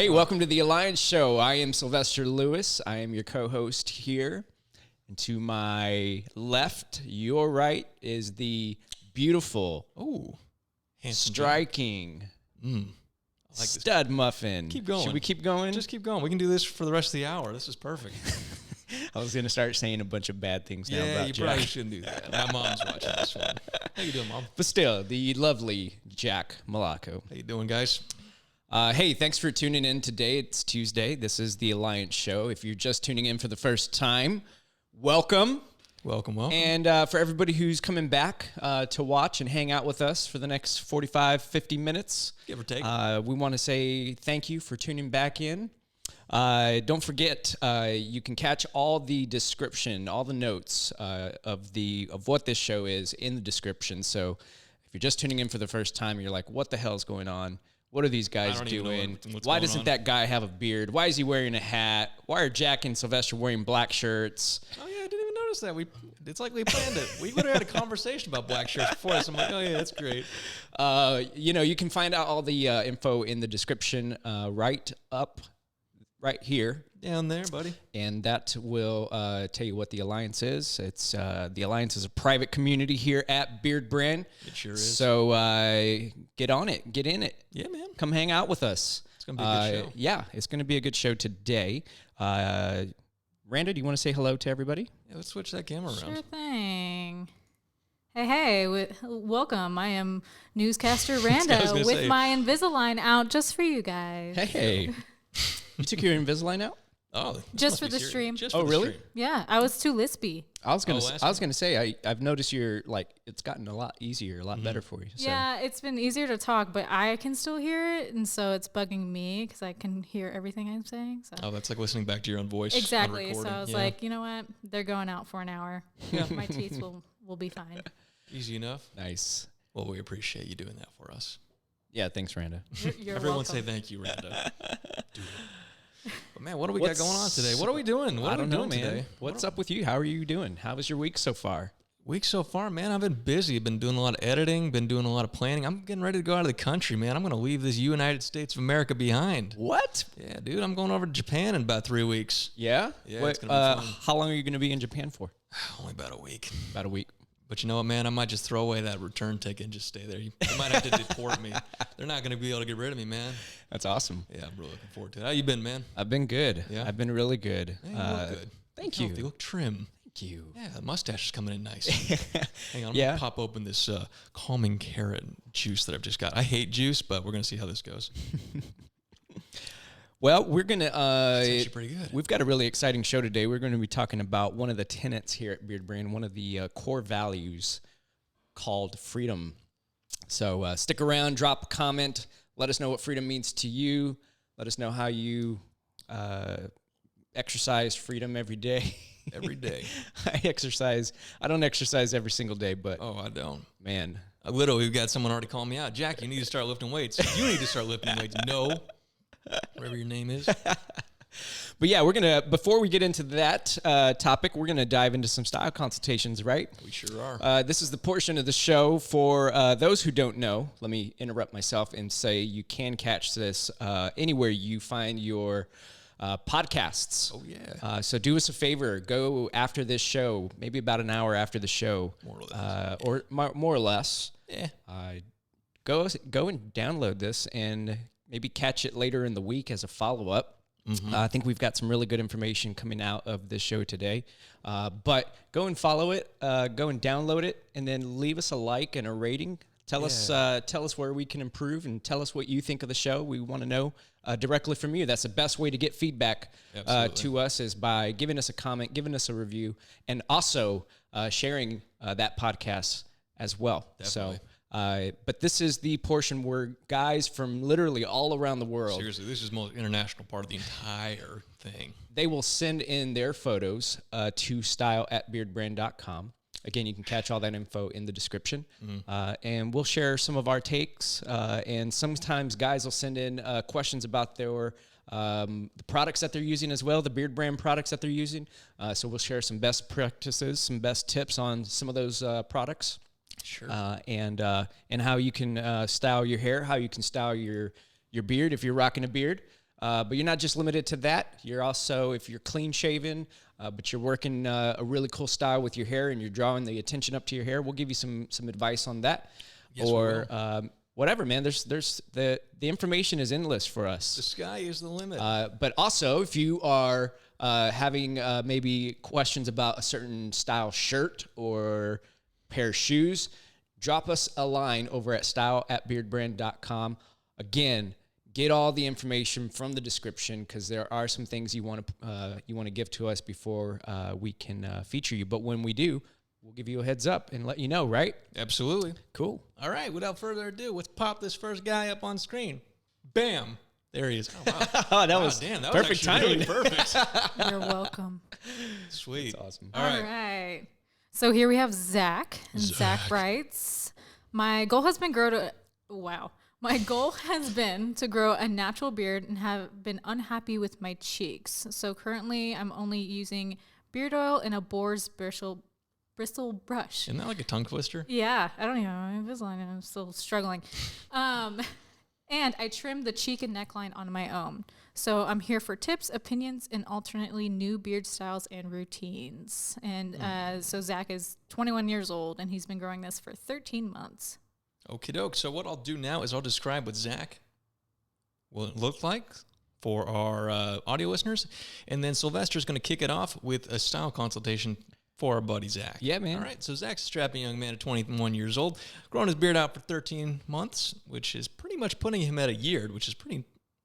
Hey, welcome to the Alliance Show. I am Sylvester Lewis. I am your co-host here. And to my left, your right, is the beautiful, striking, stud muffin. Keep going. Should we keep going? Just keep going. We can do this for the rest of the hour. This is perfect. I was going to start saying a bunch of bad things now about you Jack. probably shouldn't do that. My mom's watching this one. How you doing, Mom? But still, the lovely Jack Milocco. How you doing, guys? Hey, thanks for tuning in today. It's Tuesday. This is the Alliance Show. If you're just tuning in for the first time, welcome. Welcome. And for everybody who's coming back to watch and hang out with us for the next 45, 50 minutes. Give or take. We want to say thank you for tuning back in. Don't forget, you can catch all the description, all the notes of what this show is in the description. So if you're just tuning in for the first time, you're like, what the hell's going on? What are these guys doing? Why doesn't that guy have a beard? Why is he wearing a hat? Why are Jack and Sylvester wearing black shirts? Oh, yeah, I didn't even notice that. It's like we planned it. We literally had a conversation about black shirts before this. I'm like, oh, yeah, that's great. You can find out all the info in the description right here. Down there, buddy. And that will tell you what the Alliance is. It's the Alliance is a private community here at Beardbrand. It sure is. So get on it. Get in it. Yeah, man. Come hang out with us. It's going to be a good show. Yeah, it's going to be a good show today. Randa, do you want to say hello to everybody? Yeah, let's switch that camera around. Sure thing. Hey, welcome. I am newscaster Randa with my Invisalign out just for you guys. Hey. You took your Invisalign out? Oh, just for the stream. Really? Yeah, I was too lispy. I was gonna say I've noticed it's gotten a lot easier, a lot better for you. So. Yeah, it's been easier to talk, but I can still hear it, and so it's bugging me because I can hear everything I'm saying. So. Oh, that's like listening back to your own voice. Exactly. So I was like, you know what? They're going out for an hour. Yeah. My teeth will be fine. Easy enough. Nice. Well, we appreciate you doing that for us. Yeah, thanks, Randa. You're Everyone welcome. say thank you, Randa. But man, what do we got going on today? What are we doing? I don't know, man. Today? What's up with you? How are you doing? How was your week so far? Week so far, man, I've been busy. Been doing a lot of editing, been doing a lot of planning. I'm getting ready to go out of the country, man. I'm going to leave this United States of America behind. What? Yeah, dude, I'm going over to Japan in about 3 weeks. Yeah? Yeah, it's going to be fun. How long are you going to be in Japan for? Only about a week. About a week. But you know what, man? I might just throw away that return ticket and just stay there. They might have to deport me. They're not going to be able to get rid of me, man. That's awesome. Yeah, I'm really looking forward to it. How you been, man? I've been good. Yeah? I've been really good. Hey, you look good. Thank you. You look trim. Thank you. Yeah, the mustache is coming in nice. Hang on, I'm going to pop open this calming carrot juice that I've just got. I hate juice, but we're going to see how this goes. Well, we're going to... It's actually pretty good. We've got a really exciting show today. We're going to be talking about one of the tenets here at Beardbrand, one of the core values called freedom. So stick around, drop a comment, let us know what freedom means to you. Let us know how you exercise freedom every day. Every day. I don't exercise every single day, but... Oh, I don't. Man. I literally got someone already calling me out. Jack, you need to start lifting weights. You need to start lifting weights. No. Whatever your name is. But yeah, before we get into that topic, we're going to dive into some style consultations, right? We sure are. This is the portion of the show for those who don't know. Let me interrupt myself and say you can catch this anywhere you find your podcasts. Oh, yeah. So do us a favor. Go after this show, maybe about an hour after the show. More or less. Or more or less. Yeah. Go and download this and maybe catch it later in the week as a follow-up. Mm-hmm. I think we've got some really good information coming out of this show today. But go and follow it, go and download it, and then leave us a like and a rating. Tell us where we can improve, and tell us what you think of the show. We want to know directly from you. That's the best way to get feedback to us is by giving us a comment, giving us a review, and also sharing that podcast as well. Definitely. So. But this is the portion where guys from literally all around the world... Seriously, this is the most international part of the entire thing. They will send in their photos to style@beardbrand.com. Again, you can catch all that info in the description. Mm-hmm. And we'll share some of our takes. And sometimes guys will send in questions about their the products that they're using as well, the Beardbrand products that they're using. So we'll share some best practices, some best tips on some of those products. Sure. And how you can style your hair, how you can style your beard if you're rocking a beard. But you're not just limited to that. You're also, if you're clean shaven, but you're working a really cool style with your hair and you're drawing the attention up to your hair, we'll give you some advice on that. Yes, or whatever, man. There's the information is endless for us. The sky is the limit. But also, if you are having maybe questions about a certain style shirt or pair of shoes, drop us a line over at style@beardbrand.com. Again, get all the information from the description because there are some things you want to give to us before we can feature you. But when we do, we'll give you a heads up and let you know, right? Absolutely. Cool. All right, without further ado, let's pop this first guy up on screen. Bam. There he is. Oh, wow. Oh, that was perfect timing. Really perfect. You're welcome. Sweet. That's awesome. All right. So here we have Zach. And Zach writes, My goal has been to grow a natural beard and have been unhappy with my cheeks. So currently I'm only using beard oil and a boar's bristle brush. Isn't that like a tongue twister? Yeah, I don't even know my Invisalign. I'm still struggling. And I trimmed the cheek and neckline on my own. So I'm here for tips, opinions, and alternately new beard styles and routines. And so Zach is 21 years old, and he's been growing this for 13 months. Okie doke. So what I'll do now is I'll describe what Zach will look like for our audio listeners. And then Sylvester's going to kick it off with a style consultation for our buddy Zach. Yeah, man. All right, so Zach's a strapping young man at 21 years old, growing his beard out for 13 months, which is pretty much putting him at a year, which is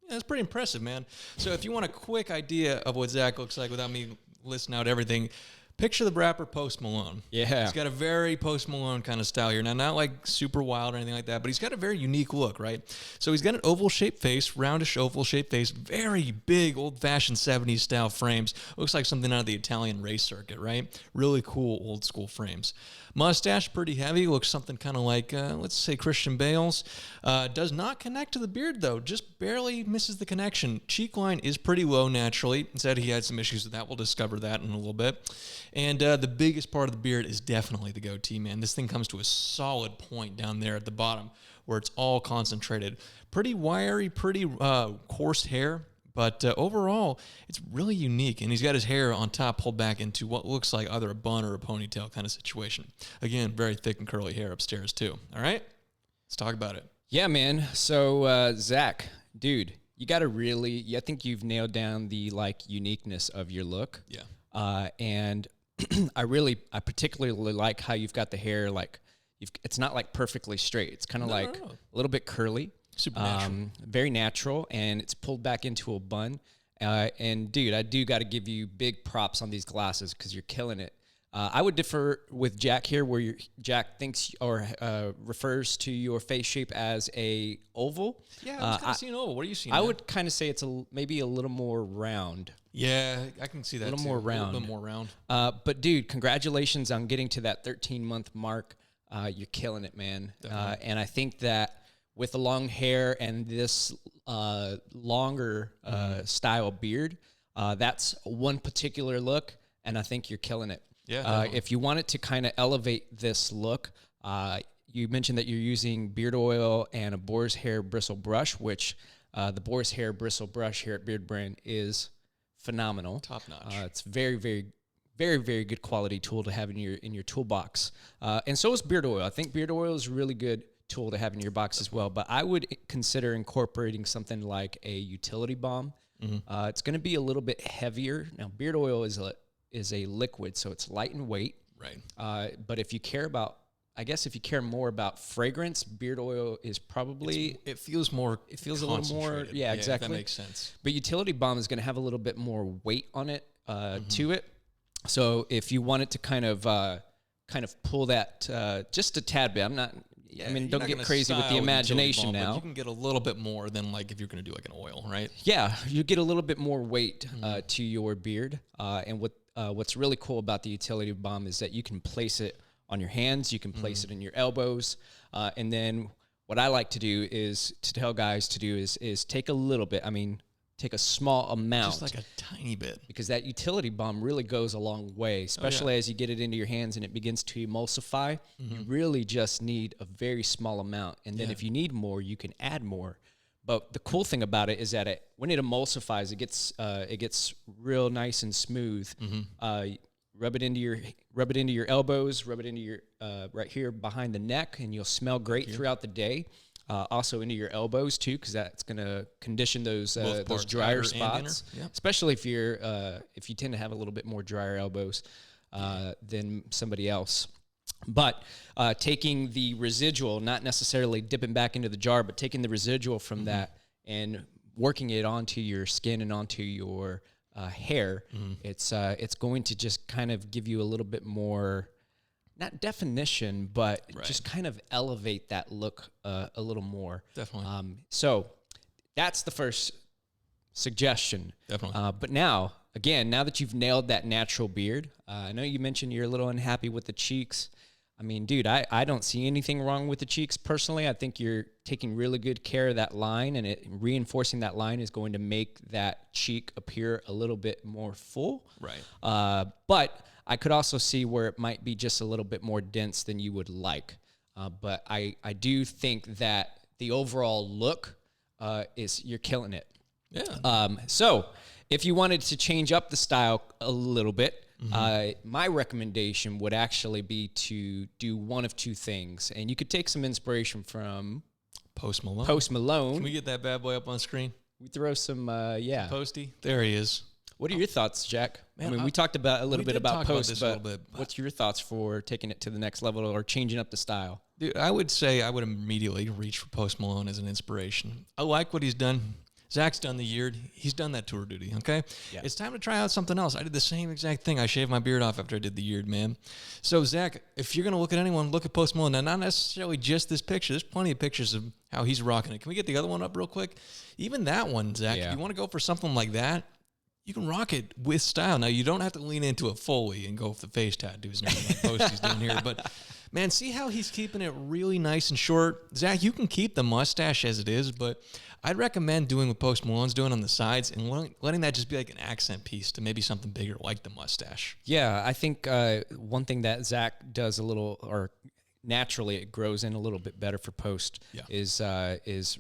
that's pretty impressive, man. So if you want a quick idea of what Zach looks like without me listing out everything, picture the rapper Post Malone. Yeah. He's got a very Post Malone kind of style here. Now, not like super wild or anything like that, but he's got a very unique look, right? So he's got an oval-shaped face, roundish oval-shaped face, very big old-fashioned 70s style frames. Looks like something out of the Italian race circuit, right? Really cool old-school frames. Mustache, pretty heavy. Looks something kind of like, let's say, Christian Bale's. Does not connect to the beard, though. Just barely misses the connection. Cheek line is pretty low naturally. Said he had some issues with that. We'll discover that in a little bit. And the biggest part of the beard is definitely the goatee, man. This thing comes to a solid point down there at the bottom where it's all concentrated. Pretty wiry, pretty coarse hair. But overall, it's really unique. And he's got his hair on top pulled back into what looks like either a bun or a ponytail kind of situation. Again, very thick and curly hair upstairs, too. All right? Let's talk about it. Yeah, man. So, Zach, dude, you got to I think you've nailed down the, uniqueness of your look. Yeah. And I particularly like how you've got the hair, it's not, perfectly straight. It's kind of a little bit curly. Super natural. Very natural, and it's pulled back into a bun. And, dude, I do got to give you big props on these glasses because you're killing it. I would differ with Jack here where Jack thinks or refers to your face shape as a oval. Yeah, I was kind of seeing oval. What are you seeing? I would kind of say it's maybe a little more round. Yeah, I can see that a little more round. A little bit more round. But, dude, congratulations on getting to that 13-month mark. You're killing it, man. And I think that with the long hair and this longer style beard, that's one particular look, and I think you're killing it. Yeah. If you wanted to kind of elevate this look, you mentioned that you're using beard oil and a boar's hair bristle brush, which the boar's hair bristle brush here at Beardbrand is phenomenal. Top notch. It's very, very, very, very good quality tool to have in your toolbox. And so is beard oil. I think beard oil is a really good tool to have in your box as well. But I would consider incorporating something like a utility balm. Mm-hmm. It's going to be a little bit heavier. Now, beard oil is a liquid, so it's light in weight. Right. But if you care more about fragrance, beard oil is probably it feels more. It feels a little more. Yeah, exactly. That makes sense. But utility balm is going to have a little bit more weight on it to it. So if you wanted to kind of pull that just a tad bit, don't get crazy with the imagination now. But you can get a little bit more than if you're going to do an oil, right? Yeah, you get a little bit more weight to your beard. And what's really cool about the utility balm is that you can place it on your hands, you can place it in your elbows, and then what I like to do is to tell guys to do is take a little bit. Take a small amount. Just like a tiny bit. Because that utility balm really goes a long way, especially as you get it into your hands and it begins to emulsify. You really just need a very small amount. And then if you need more, you can add more. But the cool thing about it is that when it emulsifies, it gets real nice and smooth. Rub it into your elbows, rub it into your right here behind the neck, and you'll smell great throughout the day. Also into your elbows too, because that's going to condition those drier spots, especially if you tend to have a little bit more drier elbows than somebody else. But taking the residual, not necessarily dipping back into the jar, but taking the residual from that and working it onto your skin and onto your hair, it's going to just kind of give you a little bit more, not definition, but just kind of elevate that look a little more. Definitely. So that's the first suggestion. Definitely. But now that you've nailed that natural beard, I know you mentioned you're a little unhappy with the cheeks. I mean, dude, I don't see anything wrong with the cheeks personally. I think you're taking really good care of that line, and reinforcing that line is going to make that cheek appear a little bit more full. Right. But I could also see where it might be just a little bit more dense than you would like. But I do think that the overall look is you're killing it. Yeah. So if you wanted to change up the style a little bit, my recommendation would actually be to do one of two things. And you could take some inspiration from Post Malone. Can we get that bad boy up on screen? We throw some, Posty. There he is. What are your thoughts, Jack? Man, I mean, we talked about a little bit about Post, but but what's your thoughts for taking it to the next level or changing up the style? dude, I would say I would immediately reach for Post Malone as an inspiration. I like what he's done. Zach's done the year. He's done that tour duty, okay? Yeah. It's time to try out something else. I did the same exact thing. I shaved my beard off after I did the year, man. So, Zach, if you're going to look at anyone, look at Post Malone. Now, not necessarily just this picture. There's plenty of pictures of how he's rocking it. Can we get the other one up real quick? Even that one, Zach, if you want to go for something like that, you can rock it with style. Now, you don't have to lean into it fully and go with the face tattoos and everything like Posty's doing here, but... Man, see how he's keeping it really nice and short? Zach, you can keep the mustache as it is, but I'd recommend doing what Post Malone's doing on the sides and letting that just be like an accent piece to maybe something bigger like the mustache. Yeah, I think one thing that Zach does a little, or naturally it grows in a little bit better for Post, is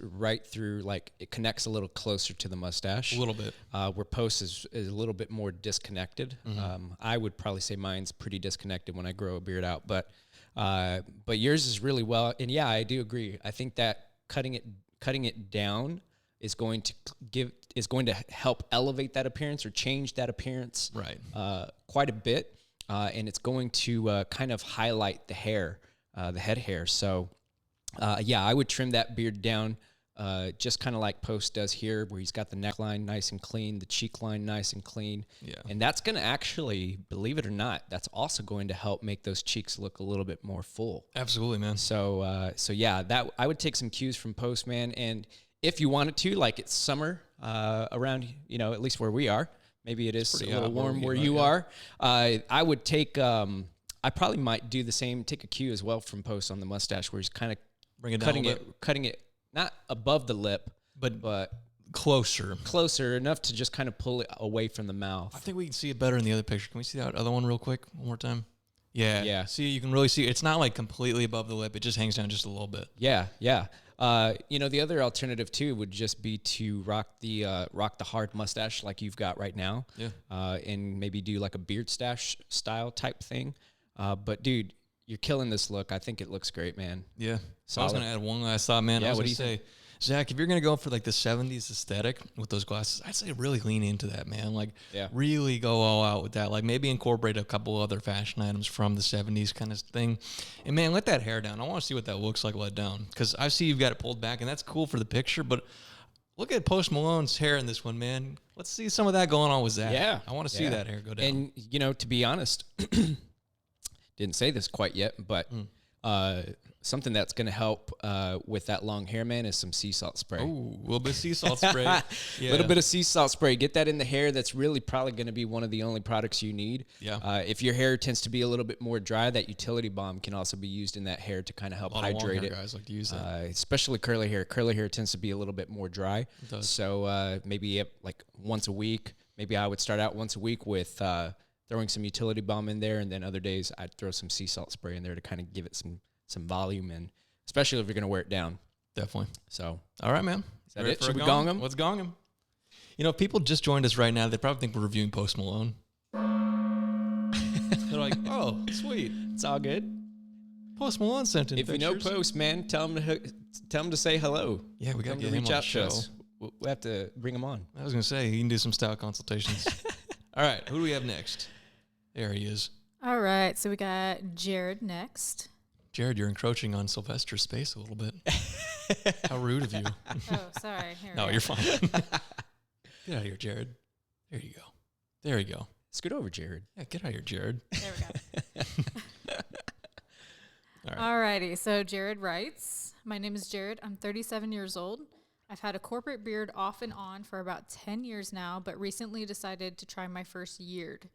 right through, like, it connects a little closer to the mustache. A little bit. Where Post is a little bit more disconnected. I would probably say mine's pretty disconnected when I grow a beard out, but yours is really well. And yeah, I do agree. I think that cutting it down is going to help elevate that appearance or change that appearance quite a bit. And it's going to kind of highlight the hair, the head hair. So I would trim that beard down just kind of like Post does here, where he's got the neckline nice and clean, the cheek line nice and clean. Yeah. And that's going to actually, believe it or not, that's also going to help make those cheeks look a little bit more full. Absolutely, man. So yeah, that I would take some cues from Post, man. And if you wanted to, like, it's summer around, at least where we are, maybe it is a little warm where you are. I would take, I probably might do the same, take a cue as well from Post on the mustache, where he's kind of cutting it. Not above the lip, but closer enough to just kind of pull it away from the mouth. I think we can see it better in the other picture. Can we see that other one real quick one more time? Yeah. See, you can really see it's not like completely above the lip. It just hangs down just a little bit. Yeah. The other alternative too would just be to rock the hard mustache like you've got right now. Yeah. And maybe do like a beard stash style type thing. But dude, you're killing this look. I think it looks great, man. Yeah. So I was going to add one last thought, man. Yeah, what do you say? Zach, if you're going to go for like the 70s aesthetic with those glasses, I'd say really lean into that, man. Like, really go all out with that. Like, maybe incorporate a couple other fashion items from the 70s kind of thing. And, man, let that hair down. I want to see what that looks like let down. Because I see you've got it pulled back, and that's cool for the picture. But look at Post Malone's hair in this one, man. Let's see some of that going on with Zach. Yeah. I want to see that hair go down. And, to be honest, didn't say this quite yet, but something that's going to help with that long hair, man, is some sea salt spray. Oh, a little bit of sea salt spray. A little bit of sea salt spray. Get that in the hair. That's really probably going to be one of the only products you need. Yeah. If your hair tends to be a little bit more dry, that utility balm can also be used in that hair to kind of help hydrate it. Guys like to use that. Especially curly hair. Curly hair tends to be a little bit more dry. It does. So maybe like once a week. Maybe I would start out once a week with throwing some utility balm in there, and then other days I'd throw some sea salt spray in there to kind of give it some volume, and especially if you're going to wear it down. Definitely. So, all right, man. Is that it? Should we gong him? Let's gong him. You know, if people just joined us right now, they probably think we're reviewing Post Malone. They're like, oh, sweet. It's all good. Post Malone sent in If pictures. you know Post, man, tell him to say hello. Yeah, we got to get him reach on out the show. to us. We have to bring him on. I was going to say, he can do some style consultations. All right, who do we have next? There he is. All right, so we got Jared next. Jared, you're encroaching on Sylvester's space a little bit. How rude of you. Oh, sorry. Here we No, go. you're fine. Get out of here, Jared. There you go. There you go. Scoot over, Jared. Yeah, get out of here, Jared. There we go. All right. Alrighty, so Jared writes, my name is Jared. I'm 37 years old. I've had a corporate beard off and on for about 10 years now, but recently decided to try my first yeared.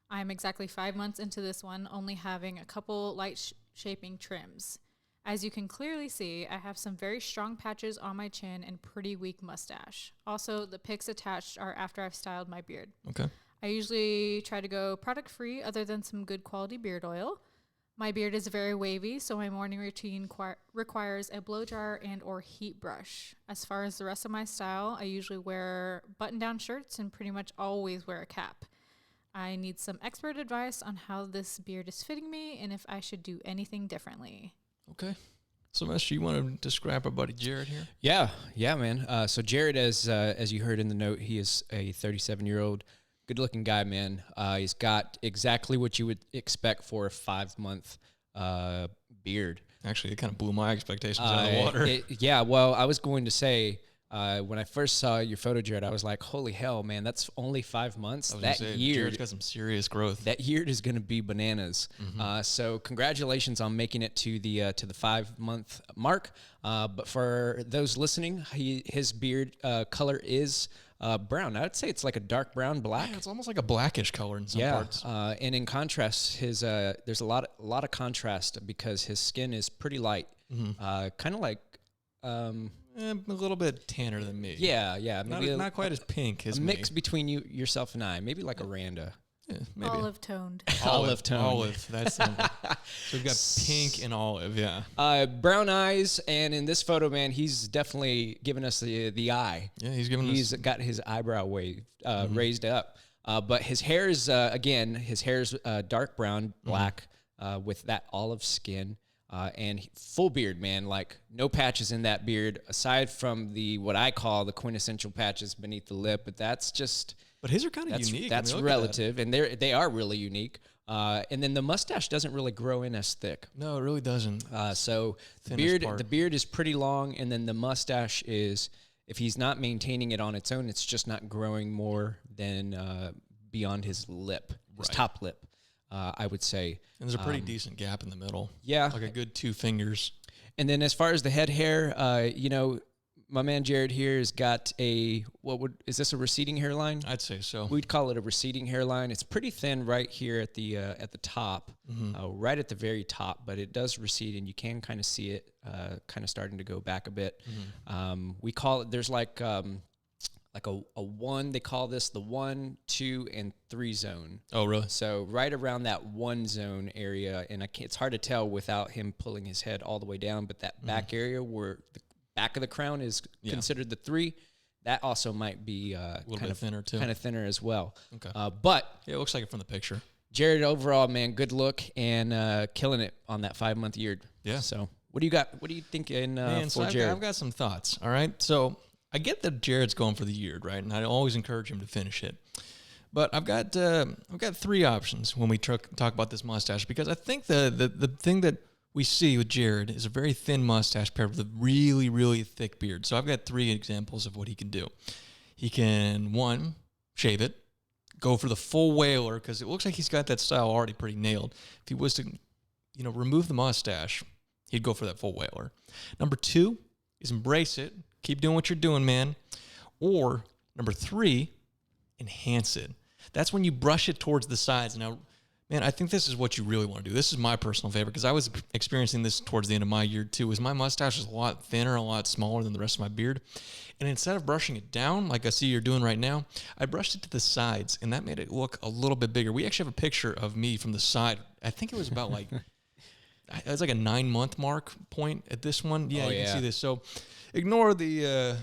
I'm exactly 5 months into this one, only having a couple light shaping trims. As you can clearly see, I have some very strong patches on my chin and pretty weak mustache. Also, the pics attached are after I've styled my beard. Okay. I usually try to go product-free other than some good quality beard oil. My beard is very wavy, so my morning routine requires a blow dryer and or heat brush. As far as the rest of my style, I usually wear button-down shirts and pretty much always wear a cap. I need some expert advice on how this beard is fitting me and if I should do anything differently. Okay. Sylvester, you want to describe our buddy Jared here? Yeah, man. So Jared, as you heard in the note, he is a 37-year-old, good-looking guy, man. He's got exactly what you would expect for a 5-month beard. Actually, it kind of blew my expectations out of the water. Well, I was going to say, when I first saw your photo, Jared, I was like, holy hell, man, that's only 5 months. That year, Jared's got some serious growth. That year is going to be bananas. So congratulations on making it to the 5-month mark. But for those listening, his beard color is brown. I would say it's like a dark brown, black. Yeah, it's almost like a blackish color in some parts. And in contrast, his there's a lot of contrast because his skin is pretty light, kind of like. A little bit tanner than me. Yeah. Maybe not quite as pink as a me. mix between yourself and I. Maybe like a Randa. Yeah, maybe. Olive toned. Olive tone. Olive. That's the so we've got pink and olive. Yeah. Brown eyes, and in this photo, man, he's definitely given us the eye. Yeah, he's got his eyebrow raised up. But his hair is dark brown, black, with that olive skin. And full beard, man, like no patches in that beard aside from what I call the quintessential patches beneath the lip. But that's just. But his are kind of unique. That's relative, and they are really unique. And then the mustache doesn't really grow in as thick. No, it really doesn't. So the beard is pretty long, and then the mustache is, if he's not maintaining it on its own, it's just not growing more than beyond his lip, his top lip. I would say. And there's a pretty decent gap in the middle. Yeah. Like a good 2 fingers. And then as far as the head hair, my man Jared here has got is this a receding hairline? I'd say so. We'd call it a receding hairline. It's pretty thin right here at the top, right at the very top, but it does recede, and you can kind of see it kind of starting to go back a bit. We call it, there's like a one, they call this the 1, 2, and 3 zone. Oh, really? So right around that 1 zone area, and it's hard to tell without him pulling his head all the way down, but that back area where the back of the crown is considered the 3, that also might be a little bit thinner too. Kind of thinner as well. Okay. But yeah, it looks like it from the picture. Jared, overall, man, good look and killing it on that 5-month year. Yeah. So what do you got? What do you think for Jared? I've got some thoughts. All right. So I get that Jared's going for the year, right? And I always encourage him to finish it. But I've got 3 options when we talk about this mustache, because I think the thing that we see with Jared is a very thin mustache paired with a really, really thick beard. So I've got 3 examples of what he can do. He can, 1, shave it, go for the full whaler, because it looks like he's got that style already pretty nailed. If he was to, remove the mustache, he'd go for that full whaler. Number 2 is embrace it. Keep doing what you're doing, man. Or number 3, enhance it. That's when you brush it towards the sides. Now, man, I think this is what you really want to do. This is my personal favorite, because I was experiencing this towards the end of my year too, is my mustache is a lot thinner, a lot smaller than the rest of my beard. And instead of brushing it down like I see you're doing right now, I brushed it to the sides, and that made it look a little bit bigger. We actually have a picture of me from the side. I think it was about like, it's like a 9-month mark point at this one. Yeah, you can see this. So ignore the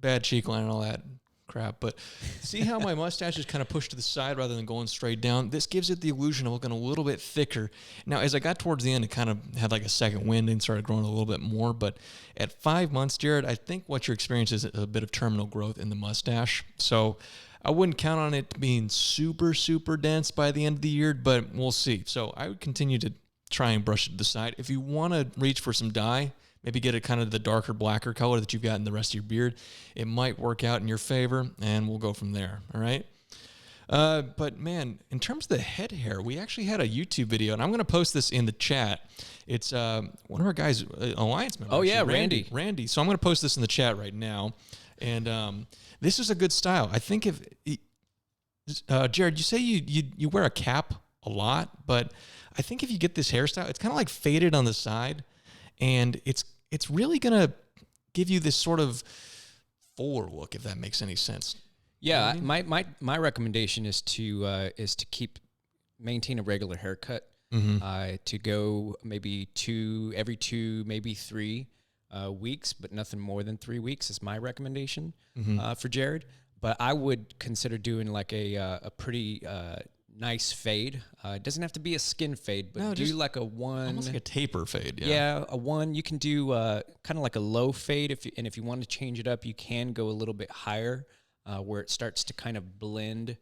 bad cheek line and all that crap, but see how my mustache is kind of pushed to the side rather than going straight down? This gives it the illusion of looking a little bit thicker. Now, as I got towards the end, it kind of had like a second wind and started growing a little bit more. But at 5 months, Jared, I think what you're experiencing is a bit of terminal growth in the mustache. So I wouldn't count on it being super, super dense by the end of the year, but we'll see. So I would continue to try and brush it to the side. If you want to reach for some dye, maybe get it kind of the darker, blacker color that you've got in the rest of your beard. It might work out in your favor, and we'll go from there, all right? But, man, in terms of the head hair, we actually had a YouTube video, and I'm going to post this in the chat. It's one of our guys, Alliance member. Oh, actually, yeah, Randy. Randy. So I'm going to post this in the chat right now. And this is a good style. I think if Jared, you say you wear a cap a lot, but I think if you get this hairstyle, it's kind of like faded on the side, and it's really going to give you this sort of fuller look, if that makes any sense. Yeah, you know what I mean? my recommendation is to maintain a regular haircut. To go maybe every 2, maybe 3 weeks, but nothing more than 3 weeks is my recommendation for Jared. But I would consider doing like a pretty nice fade. It doesn't have to be a skin fade, but do like a one, almost like a taper fade. Yeah, a one. You can do kind of like a low fade, if you want to change it up, you can go a little bit higher, where it starts to kind of blend,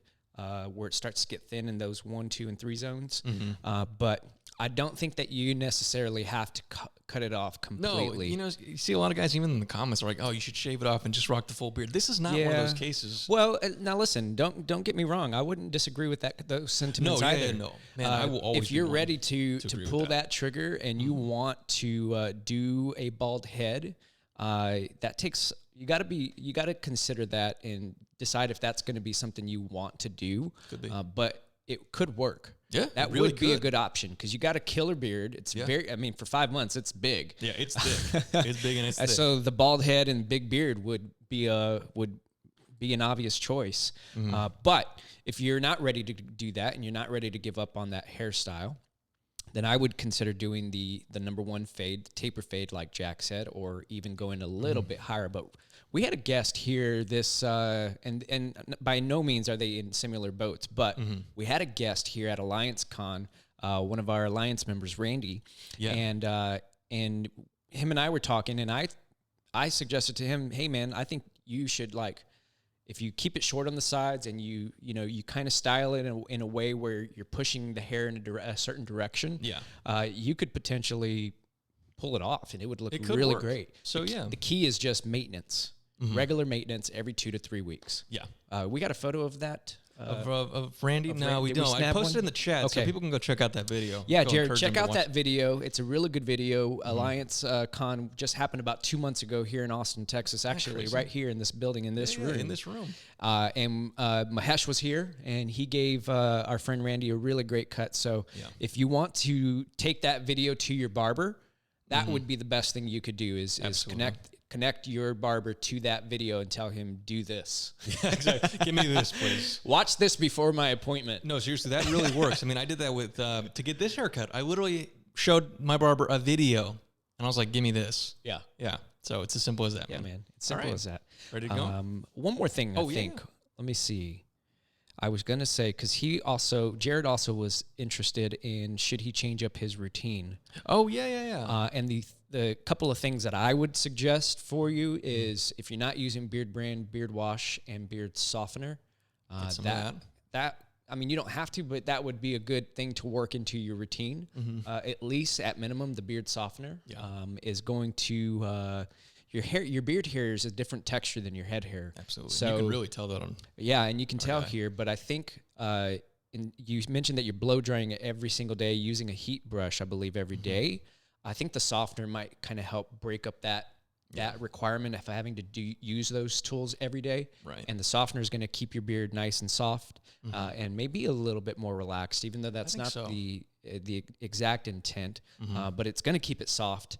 where it starts to get thin in those 1, 2, and 3 zones. But I don't think that you necessarily have to cut it off completely. No, you see a lot of guys even in the comments are like, "Oh, you should shave it off and just rock the full beard." This is not one of those cases. Well, now listen, don't get me wrong. I wouldn't disagree with those sentiments either. No, man, I will always. If you're ready to pull that trigger and you want to do a bald head, that takes. You got to consider that and decide if that's going to be something you want to do. Could be. But it could work. Yeah, that really would be a good option because you got a killer beard. It's for 5 months, it's big. Yeah, it's thick. It's big and it's thick. So the bald head and big beard would be an obvious choice. But if you're not ready to do that and you're not ready to give up on that hairstyle, then I would consider doing the number 1 fade, the taper fade, like Jack said, or even going a little bit higher. But we had a guest here and by no means are they in similar boats, but we had a guest here at Alliance Con, one of our Alliance members, Randy, and him and I were talking, and I suggested to him, hey man, I think you should if you keep it short on the sides and you kind of style it in a way where you're pushing the hair in a certain direction, you could potentially pull it off and it would look really great. So the key is just maintenance, regular maintenance every 2 to 3 weeks. Yeah. We got a photo of that. Of Randy? No, we don't. I posted in the chat, so people can go check out that video. Yeah, Jared, check out that video. It's a really good video. Alliance Con just happened about 2 months ago here in Austin, Texas, actually, right here in this building, in this room. In this room. And Mahesh was here, and he gave our friend Randy a really great cut. So if you want to take that video to your barber, that would be the best thing you could do is connect your barber to that video and tell him, do this. Yeah, exactly. Give me this, please. Watch this before my appointment. No, seriously, that really works. I mean, I did that with, to get this haircut, I literally showed my barber a video, and I was like, give me this. Yeah. Yeah. So it's as simple as that, man. Yeah, man. It's simple as that. Ready to go? One more thing, I think. Yeah. Let me see. I was going to say, because Jared also was interested in should he change up his routine. Oh, yeah. And the couple of things that I would suggest for you is if you're not using Beardbrand, beard wash, and beard softener, that I mean, you don't have to, but that would be a good thing to work into your routine. At least at minimum, the beard softener is going to... Your beard hair is a different texture than your head hair. Absolutely. So you can really tell that on. Yeah, and you can tell here, but I think you mentioned that you're blow drying it every single day using a heat brush, I believe, every day. I think the softener might kind of help break up that requirement of having to use those tools every day. Right. And the softener is going to keep your beard nice and soft and maybe a little bit more relaxed, even though that's not the exact intent, but it's going to keep it soft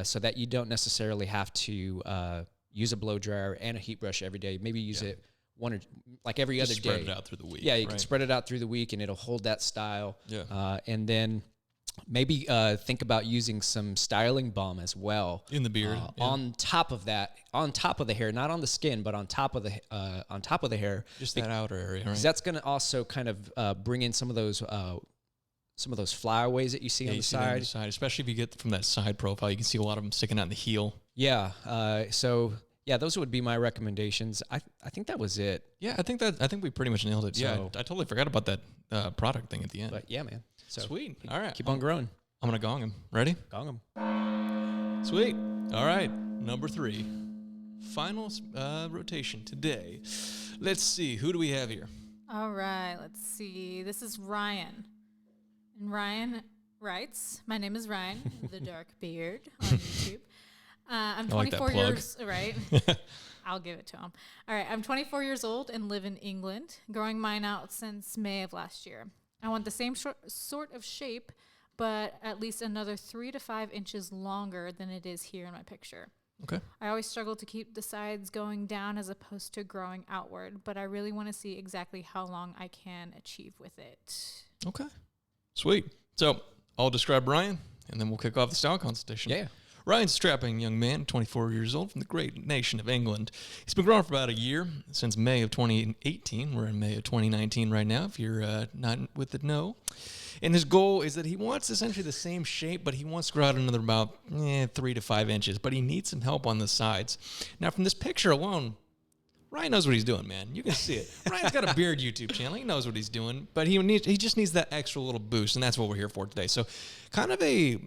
so that you don't necessarily have to use a blow dryer and a heat brush every day. Maybe use it one or like every other day. Spread it out through the week. Yeah, you can spread it out through the week and it'll hold that style. Yeah. And then maybe think about using some styling balm as well In the beard, on top of that, on top of the hair, not on the skin, but on top of the hair. Just that outer area, right? Because that's going to also kind of bring in some of those flyaways that you see on the side. Especially if you get from that side profile, you can see a lot of them sticking out in the heel. Yeah. So yeah, those would be my recommendations. I think that was it. Yeah, I think we pretty much nailed it. Yeah, I totally forgot about that product thing at the end. But yeah, man. So sweet. All right, keep on growing. I'm gonna gong him. Ready? Gong him. Sweet. All right, number 3, final rotation today. Let's see, who do we have here? All right, let's see. This is Ryan. And Ryan writes, my name is Ryan, the dark beard on YouTube. I'm 24 years, right? I'll give it to him. All right, I'm 24 years old and live in England, growing mine out since May of last year. I want the same sort of shape, but at least another 3 to 5 inches longer than it is here in my picture. Okay. I always struggle to keep the sides going down as opposed to growing outward, but I really want to see exactly how long I can achieve with it. Okay. Sweet. So I'll describe Ryan, and then we'll kick off the style consultation. Yeah. Ryan's a strapping young man, 24 years old, from the great nation of England. He's been growing for about a year, since May of 2018. We're in May of 2019 right now, if you're not with it, no. And his goal is that he wants essentially the same shape, but he wants to grow out another about 3 to 5 inches, but he needs some help on the sides. Now, from this picture alone, Ryan knows what he's doing, man. You can see it. Ryan's got a beard YouTube channel. He knows what he's doing, but he just needs that extra little boost, and that's what we're here for today. So kind of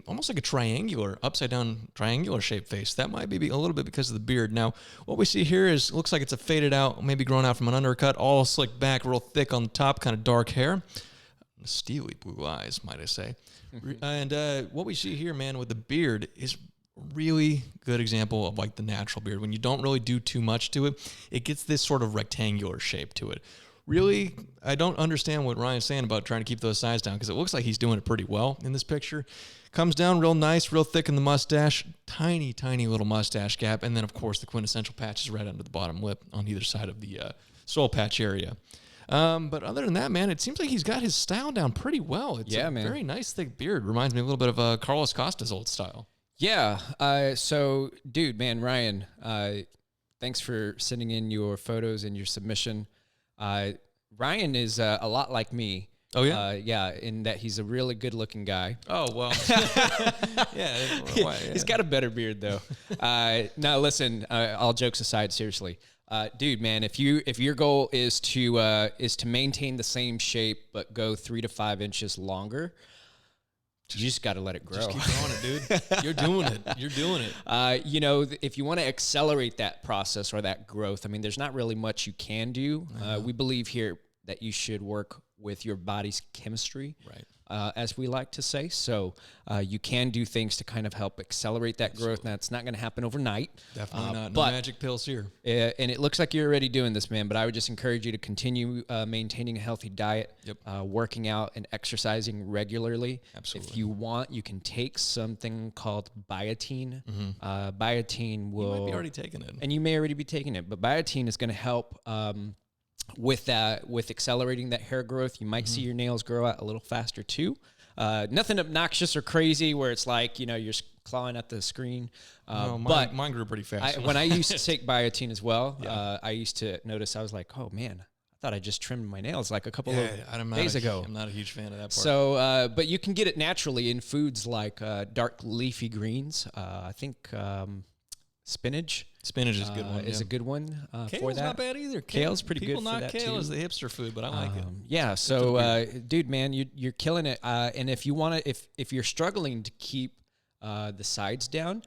almost like a triangular, upside-down triangular shaped face. That might be a little bit because of the beard. Now, what we see here looks like it's a faded out, maybe grown out from an undercut, all slicked back, real thick on the top, kind of dark hair. Steely blue eyes, might I say. And what we see here, man, with the beard is really good example of like the natural beard. When you don't really do too much to it, it gets this sort of rectangular shape to it. Really, I don't understand what Ryan's saying about trying to keep those sides down, because it looks like he's doing it pretty well in this picture. Comes down real nice, real thick in the mustache, tiny, tiny little mustache gap, and then of course the quintessential patch is right under the bottom lip on either side of the soul patch area. But other than that, man, it seems like he's got his style down pretty well. It's a very nice thick beard. Reminds me a little bit of Carlos Costa's old style. Yeah. So, dude, man, Ryan, thanks for sending in your photos and your submission. Ryan is a lot like me. Oh, yeah? Yeah, in that he's a really good-looking guy. Oh, well. He's got a better beard, though. No, listen, all jokes aside, seriously. Dude, man, if your goal is to maintain the same shape but go 3 to 5 inches longer, you just got to let it grow. Just keep growing it, dude. You're doing it. You're doing it. If you want to accelerate that process or that growth, I mean, there's not really much you can do. We believe here that you should work with your body's chemistry, right? As we like to say. So you can do things to kind of help accelerate that growth. Now, it's not going to happen overnight. Definitely not. No magic pills here. And it looks like you're already doing this, man. But I would just encourage you to continue maintaining a healthy diet, working out and exercising regularly. Absolutely. If you want, you can take something called biotin. Biotin will... You might be already taking it. And you may already be taking it. But biotin is going to help... with accelerating that hair growth. You might see your nails grow out a little faster too. Nothing obnoxious or crazy where it's like, you're clawing at the screen. But mine grew pretty fast. When I used to take biotin as well, I used to notice, I was like, oh man, I thought I just trimmed my nails like a couple of days ago. I'm not a huge fan of that part. So, but you can get it naturally in foods like dark leafy greens. I think spinach. Spinach is a good one. Is a good one Kale's for that. not bad either. Kale's pretty good for that too. People knock kale as the hipster food, but I like it. Yeah. So, dude, man, you're killing it. And if you want to, if you're struggling to keep the sides down,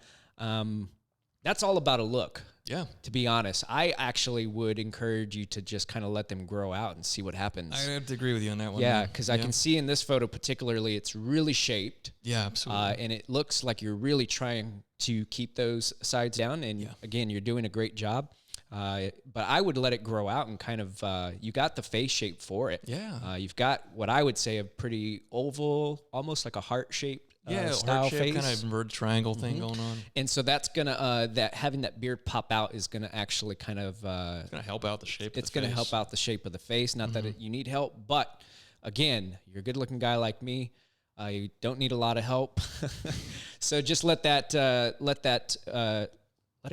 that's all about a look. Yeah. To be honest, I actually would encourage you to just kind of let them grow out and see what happens. I have to agree with you on that one. Yeah, because I can see in this photo particularly, it's really shaped. Yeah, absolutely. And it looks like you're really trying to keep those sides down. And again, you're doing a great job. But I would let it grow out and kind of, you got the face shape for it. Yeah. You've got what I would say a pretty oval, almost like a heart-shaped style face, kind of inverted triangle thing going on. And so that's gonna having that beard pop out is gonna actually kind of it's gonna help out the shape. It's gonna help out the shape of the face. Not that you need help, but again, you're a good-looking guy like me. You don't need a lot of help. So just let it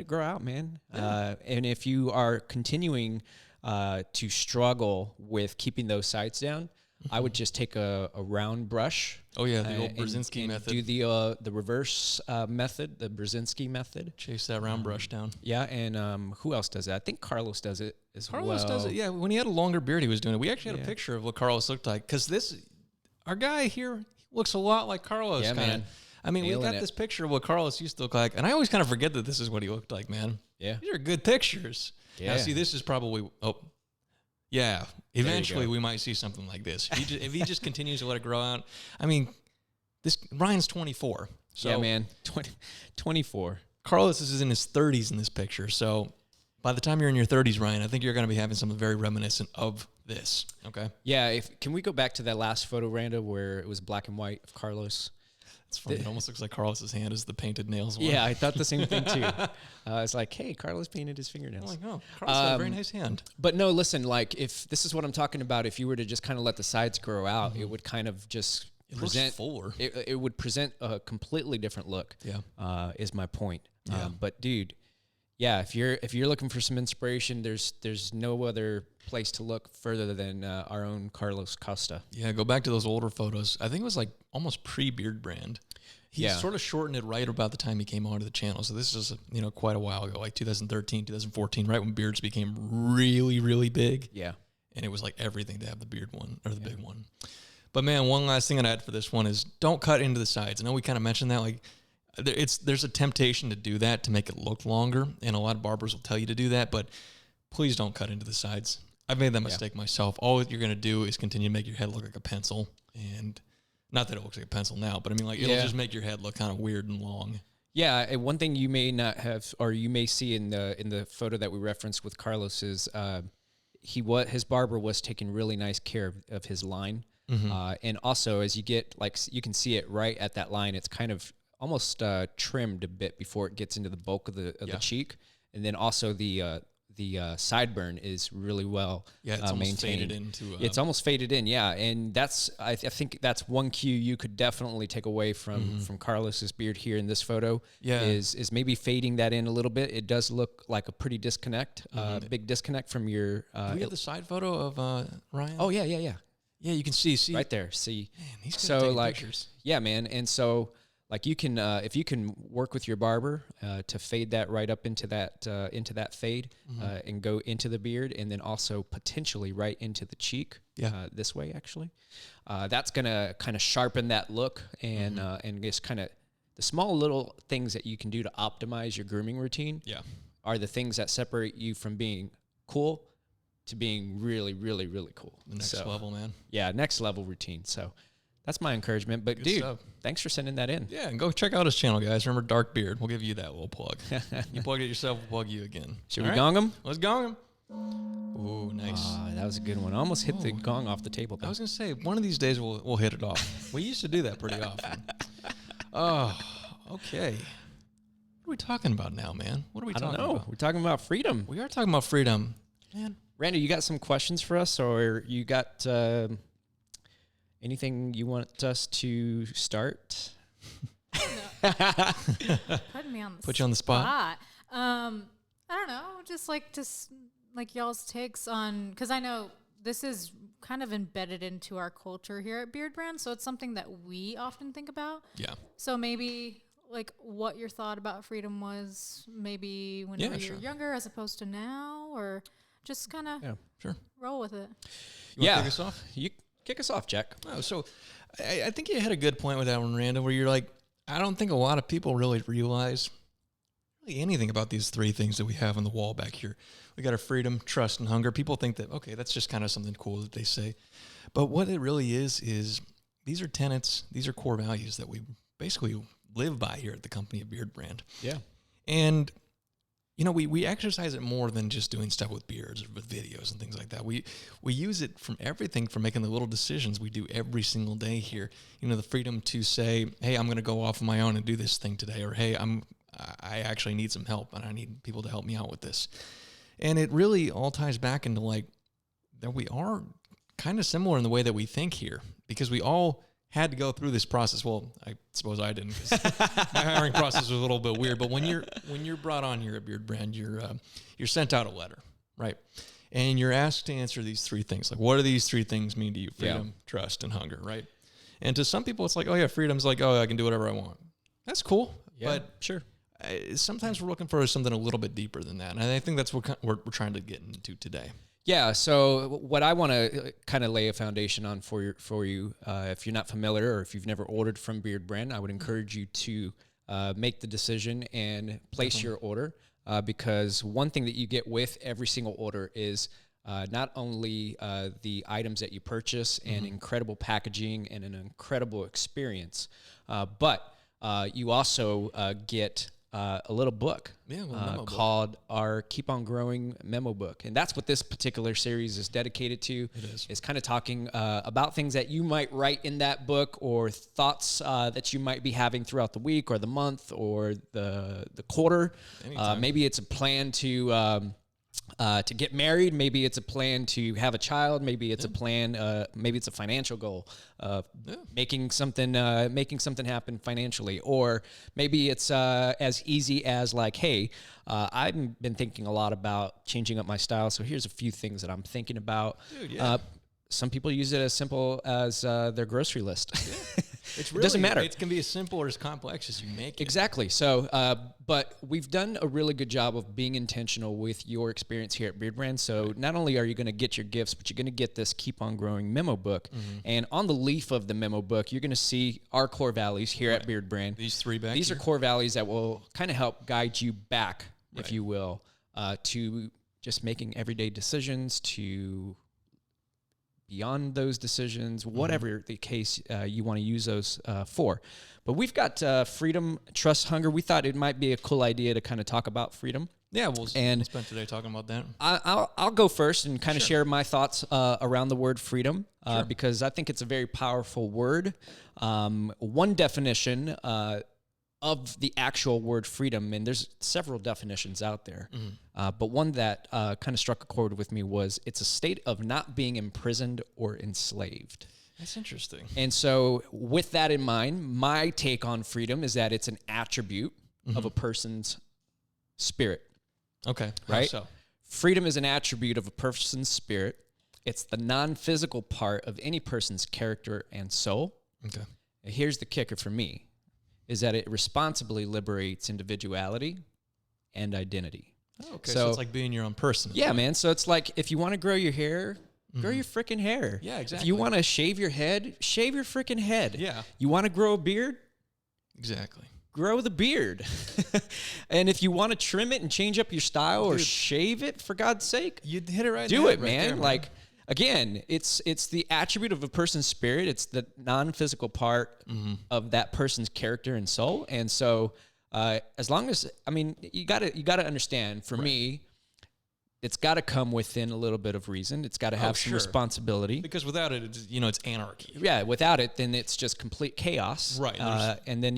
grow out, man. Yeah. And if you are continuing to struggle with keeping those sides down, I would just take a round brush. Oh yeah, the old Brzezinski and method. do the reverse method, the Brzezinski method. Chase that round brush down. Yeah, and who else does that? I think Carlos does it as well. Carlos does it. Yeah, when he had a longer beard, he was doing it. We actually had a picture of what Carlos looked like because our guy here looks a lot like Carlos. Yeah, man. I mean, we got this picture of what Carlos used to look like, and I always kind of forget that this is what he looked like, man. Yeah, these are good pictures. Yeah. Now, see, this is probably yeah. Eventually, we might see something like this if he just continues to let it grow out. I mean, Ryan's 24. So yeah, man, 24. Carlos is in his 30s in this picture. So by the time you're in your 30s, Ryan, I think you're going to be having something very reminiscent of this. Okay. Yeah. Can we go back to that last photo, Randa, where it was black and white of Carlos? It's funny. It almost looks like Carlos's hand is the painted nails one. Yeah, I thought the same thing too. It's like, hey, Carlos painted his fingernails. I'm like, oh, Carlos got a very nice hand. But no, listen, like if this is what I'm talking about, if you were to just kind of let the sides grow out, it would kind of just present fuller. It would present a completely different look. Yeah, is my point. Yeah. But dude, yeah, if you're looking for some inspiration, there's no other place to look further than our own Carlos Costa. Yeah, go back to those older photos. I think it was like almost pre-Beardbrand. He sort of shortened it right about the time he came onto the channel. So this is quite a while ago, like 2013, 2014, right when beards became really, really big. Yeah, and it was like everything to have the beard one or the big one. But man, one last thing I'd add for this one is don't cut into the sides. I know we kind of mentioned that, like there's a temptation to do that to make it look longer, and a lot of barbers will tell you to do that, but please don't cut into the sides. I've made that mistake myself. All you're going to do is continue to make your head look like a pencil, and not that it looks like a pencil now, but I mean, like it'll just make your head look kind of weird and long. Yeah, and one thing you may not have, or you may see in the photo that we referenced with Carlos is his barber was taking really nice care of his line, and also as you get you can see it right at that line. It's kind of almost trimmed a bit before it gets into the bulk of the cheek, and then also the sideburn is really well it's almost maintained. Faded into. It's almost faded in, yeah, and that's I think that's one cue you could definitely take away from Carlos's beard here in this photo. Yeah, is maybe fading that in a little bit. It does look like a pretty disconnect, big disconnect from your. Do we have the side photo of Ryan? Oh yeah. Yeah, you can see right there. See, man, he's so pictures. Yeah, man, and so. Like you can, if you can work with your barber to fade that right up into that fade and go into the beard, and then also potentially right into the cheek. This way actually, that's gonna kind of sharpen that look and just kind of the small little things that you can do to optimize your grooming routine. Are the things that separate you from being cool to being really, really, really cool. The next level, man. Yeah, next level routine. So. That's my encouragement. But, dude, thanks for sending that in. Yeah, and go check out his channel, guys. Remember, Dark Beard. We'll give you that little plug. You plugged it yourself, we'll plug you again. Should we gong him? Let's gong him. Ooh, nice. That was a good one. I almost hit the gong off the table, though. I was going to say, one of these days we'll hit it off. We used to do that pretty often. Oh, okay. What are we talking about now, man? What are we talking about? We're talking about freedom. We are talking about freedom. Man. Randy, you got some questions for us, or you got... anything you want us to start? Putting me on the Put you on the spot. I don't know, just like y'all's takes on, because I know this is kind of embedded into our culture here at Beardbrand, so it's something that we often think about. Yeah. So maybe like what your thought about freedom was, maybe when you were younger as opposed to now, or just kind of roll with it. You want to kick us off? Kick us off, Jack. Oh, so I think you had a good point with that one, Randa, where you're like, I don't think a lot of people really realize really anything about these three things that we have on the wall back here. We got our freedom, trust, and hunger. People think that, okay, that's just kind of something cool that they say. But what it really is these are tenets, these are core values that we basically live by here at the company of Beardbrand. Yeah. And we exercise it more than just doing stuff with beards or with videos and things like that. We use it from everything from making the little decisions we do every single day here. The freedom to say, hey, I'm going to go off on my own and do this thing today, or hey, I actually need some help and I need people to help me out with this. And it really all ties back into like that we are kind of similar in the way that we think here, because we all had to go through this process. Well, I suppose I didn't, 'cause my hiring process was a little bit weird. But when you're brought on here at Beardbrand, you're sent out a letter, right? And you're asked to answer these 3 things. Like, what do these 3 things mean to you? Freedom, trust, and hunger, right? And to some people, it's like, oh yeah, freedom's like, oh, I can do whatever I want. That's cool, but sure. Sometimes we're looking for something a little bit deeper than that, and I think that's what we're trying to get into today. Yeah. So what I want to kind of lay a foundation on for you, if you're not familiar or if you've never ordered from Beardbrand, I would encourage you to make the decision and place your order, because one thing that you get with every single order is not only the items that you purchase and incredible packaging and an incredible experience, but you also get a little book called our Keep On Growing memo book. And that's what this particular series is dedicated to. It is. It's kind of talking about things that you might write in that book, or thoughts that you might be having throughout the week or the month or the quarter. Maybe it's a plan to get married. Maybe it's a plan to have a child. Maybe it's a plan. Maybe it's a financial goal of making something happen financially. Or maybe it's as easy as like, hey, I've been thinking a lot about changing up my style. So here's a few things that I'm thinking about. Dude, yeah. Some people use it as simple as their grocery list. It's really, it doesn't matter. It can be as simple or as complex as you make it. Exactly. So, but we've done a really good job of being intentional with your experience here at Beardbrand. So not only are you going to get your gifts, but you're going to get this Keep On Growing memo book. And on the leaf of the memo book, you're going to see our core values here at Beardbrand. These 3 back These here. are core values that will kind of help guide you back, if you will, to just making everyday decisions, to beyond those decisions, whatever the case you want to use those for. But we've got freedom, trust, hunger. We thought it might be a cool idea to kind of talk about freedom. Yeah, we'll spend today talking about that. I'll go first and kind of share my thoughts around the word freedom, because I think it's a very powerful word. One definition of the actual word freedom, and there's several definitions out there, but one that kind of struck a chord with me was it's a state of not being imprisoned or enslaved. That's interesting. And so with that in mind, my take on freedom is that it's an attribute of a person's spirit. Okay. Right? So Freedom is an attribute of a person's spirit. It's the non-physical part of any person's character and soul. Okay. And here's the kicker for me, is that it responsibly liberates individuality and identity. Oh, okay, so it's like being your own person. Yeah, man. So it's like, if you want to grow your hair, grow your freaking hair. Yeah, exactly. If you want to shave your head, shave your freaking head. Yeah. You want to grow a beard? Exactly. Grow the beard. And if you want to trim it and change up your style or shave it, for God's sake, you hit it right. Do it, right man. there, Like, again, it's the attribute of a person's spirit. It's the non-physical part of that person's character and soul. And so, as long as, I mean, you gotta understand. For me, it's got to come within a little bit of reason. It's got to have some responsibility. Because without it, it's anarchy. Yeah, without it, then it's just complete chaos. Right. And then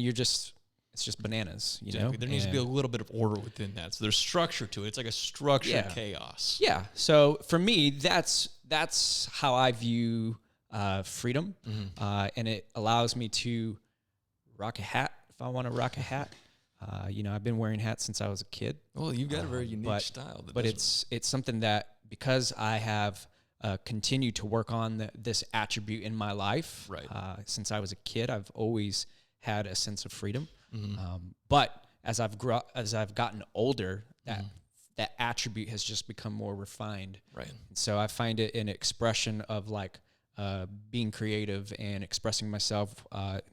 it's just bananas. You know, there needs to be a little bit of order within that. So there's structure to it. It's like a structured chaos. Yeah. So for me, that's how I view freedom, and it allows me to rock a hat if I want to rock a hat. I've been wearing hats since I was a kid. Well, you've got a very unique style. But it's something that, because I have continued to work on this attribute in my life, since I was a kid, I've always had a sense of freedom. But as I've gotten older, that attribute has just become more refined. Right. And so I find it an expression of like being creative and expressing myself.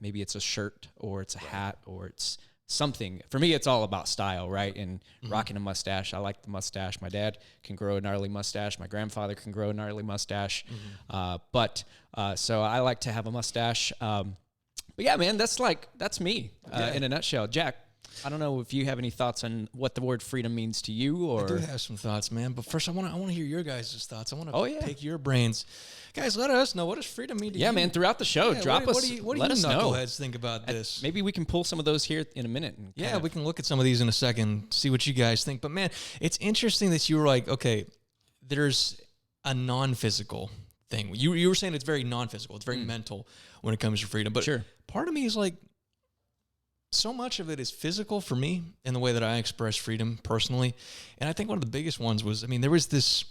Maybe it's a shirt or it's a hat or it's something. For me, it's all about style, right? And rocking a mustache. I like the mustache. My dad can grow a gnarly mustache. My grandfather can grow a gnarly mustache. So I like to have a mustache. But yeah, man, that's me in a nutshell. Jack, I don't know if you have any thoughts on what the word freedom means to you, or I do have some thoughts, man. But first, I want to hear your guys' thoughts. I want to pick your brains, guys. Let us know, what does freedom mean to you? Yeah, man. Throughout the show, drop us. What do you knuckleheads think about this? Maybe we can pull some of those here in a minute. And we can look at some of these in a second, see what you guys think. But man, it's interesting that you were like, okay, there's a non-physical thing. You were saying it's very non-physical. It's very mental when it comes to freedom. But part of me is like, so much of it is physical for me in the way that I express freedom personally. And I think one of the biggest ones was, there was this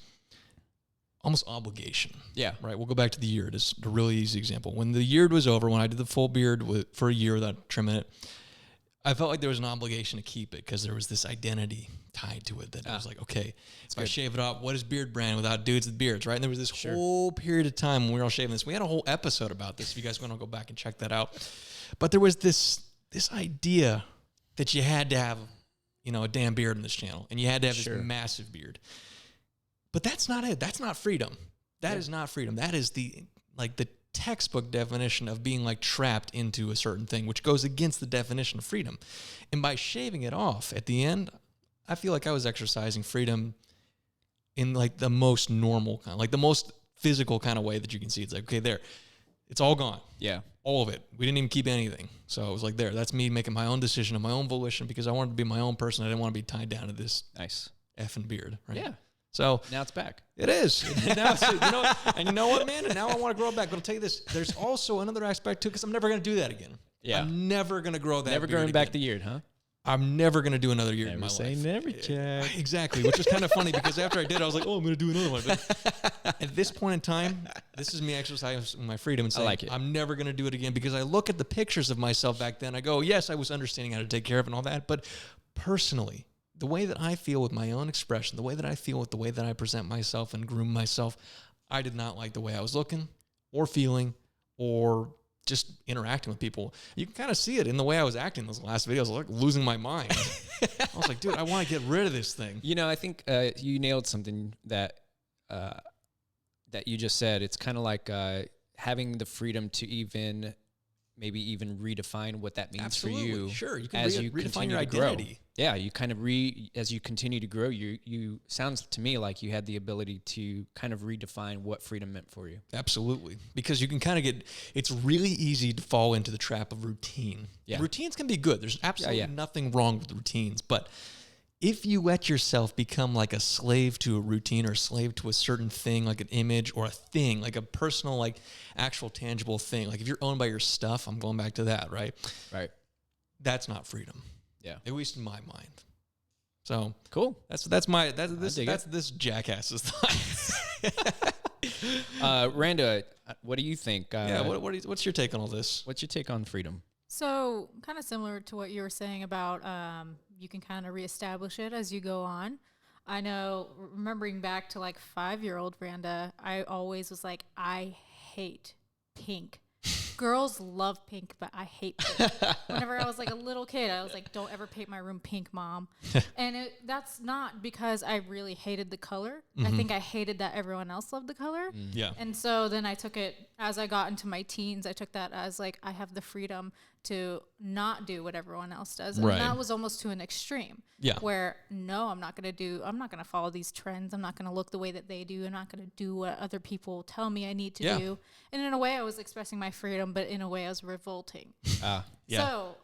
almost obligation. Yeah. Right. We'll go back to the beard. It's a really easy example. When the beard was over, when I did the full beard for a year without trimming it, I felt like there was an obligation to keep it because there was this identity tied to it that I was like, okay, if I shave it off, what is Beardbrand without dudes with beards, right? And there was this whole period of time when we were all shaving this. We had a whole episode about this if you guys want to go back and check that out. But there was this idea that you had to have, a damn beard in this channel, and you had to have this massive beard. But that's not it. That's not freedom. That is not freedom. That is the textbook definition of being like trapped into a certain thing, which goes against the definition of freedom. And by shaving it off at the end, I feel like I was exercising freedom in like the most normal kind, like the most physical kind of way that you can see. It's like, okay, there, it's all gone. Yeah. All of it. We didn't even keep anything. So it was like, there, that's me making my own decision of my own volition because I wanted to be my own person. I didn't want to be tied down to this effing beard. Right? Yeah. So now it's back. It is. Now and you know what, man? And now I want to grow it back. But I'll tell you this. There's also another aspect too, because I'm never going to do that again. Yeah. I'm never going to grow that. Never growing back the beard, huh? I'm never going to do another year in my say life. Never, Jack. Exactly, which is kind of funny because after I did, I was like, oh, I'm going to do another one. But at this point in time, this is me exercising my freedom and saying, I like it. I'm never going to do it again because I look at the pictures of myself back then. I go, yes, I was understanding how to take care of it and all that. But personally, the way that I feel with my own expression, the way that I feel with the way that I present myself and groom myself, I did not like the way I was looking or feeling or just interacting with people. You can kind of see it in the way I was acting in those last videos. I was like losing my mind. I was like, dude, I want to get rid of this thing. I think you nailed something that you just said. It's kind of like having the freedom to maybe even redefine what that means for you. Sure, you can as you redefine your identity. identity. Yeah, you kind of as you continue to grow, you sounds to me like you had the ability to kind of redefine what freedom meant for you. Absolutely. Because you can kind of it's really easy to fall into the trap of routine. Yeah. Routines can be good. There's absolutely nothing wrong with routines. But if you let yourself become like a slave to a routine or a slave to a certain thing, like an image or a thing, like a personal, like actual tangible thing, like if you're owned by your stuff, I'm going back to that, right? Right. That's not freedom. Yeah. At least in my mind. So cool. That's this jackass's thoughts. Randa, what do you think? What's your take on all this? What's your take on freedom? So kind of similar to what you were saying about you can kind of reestablish it as you go on. I know, remembering back to like 5-year-old Randa, I always was like, I hate pink. Girls love pink, but I hate pink. Whenever I was like a little kid, I was like, don't ever paint my room pink, Mom. And that's not because I really hated the color. I think I hated that everyone else loved the color. Yeah. And so then I took it, as I got into my teens, I took that as like, I have the freedom to not do what everyone else does. And that was almost to an extreme. Yeah. Where, no, I'm not going to follow these trends. I'm not going to look the way that they do. I'm not going to do what other people tell me I need to do. And in a way, I was expressing my freedom, but in a way, I was revolting. So,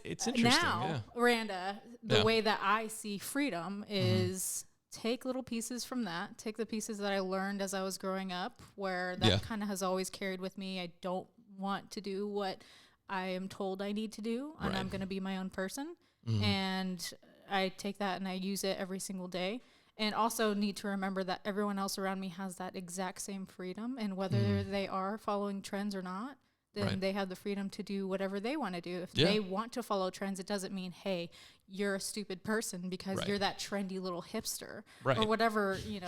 it's interesting. Now, Randa, the way that I see freedom is take little pieces from that. Take the pieces that I learned as I was growing up, where that kind of has always carried with me. I don't want to do what I am told I need to do, and I'm going to be my own person. And I take that and I use it every single day. And also need to remember that everyone else around me has that exact same freedom. And whether they are following trends or not, then they have the freedom to do whatever they want to do. If they want to follow trends, it doesn't mean, hey, you're a stupid person because you're that trendy little hipster or whatever, you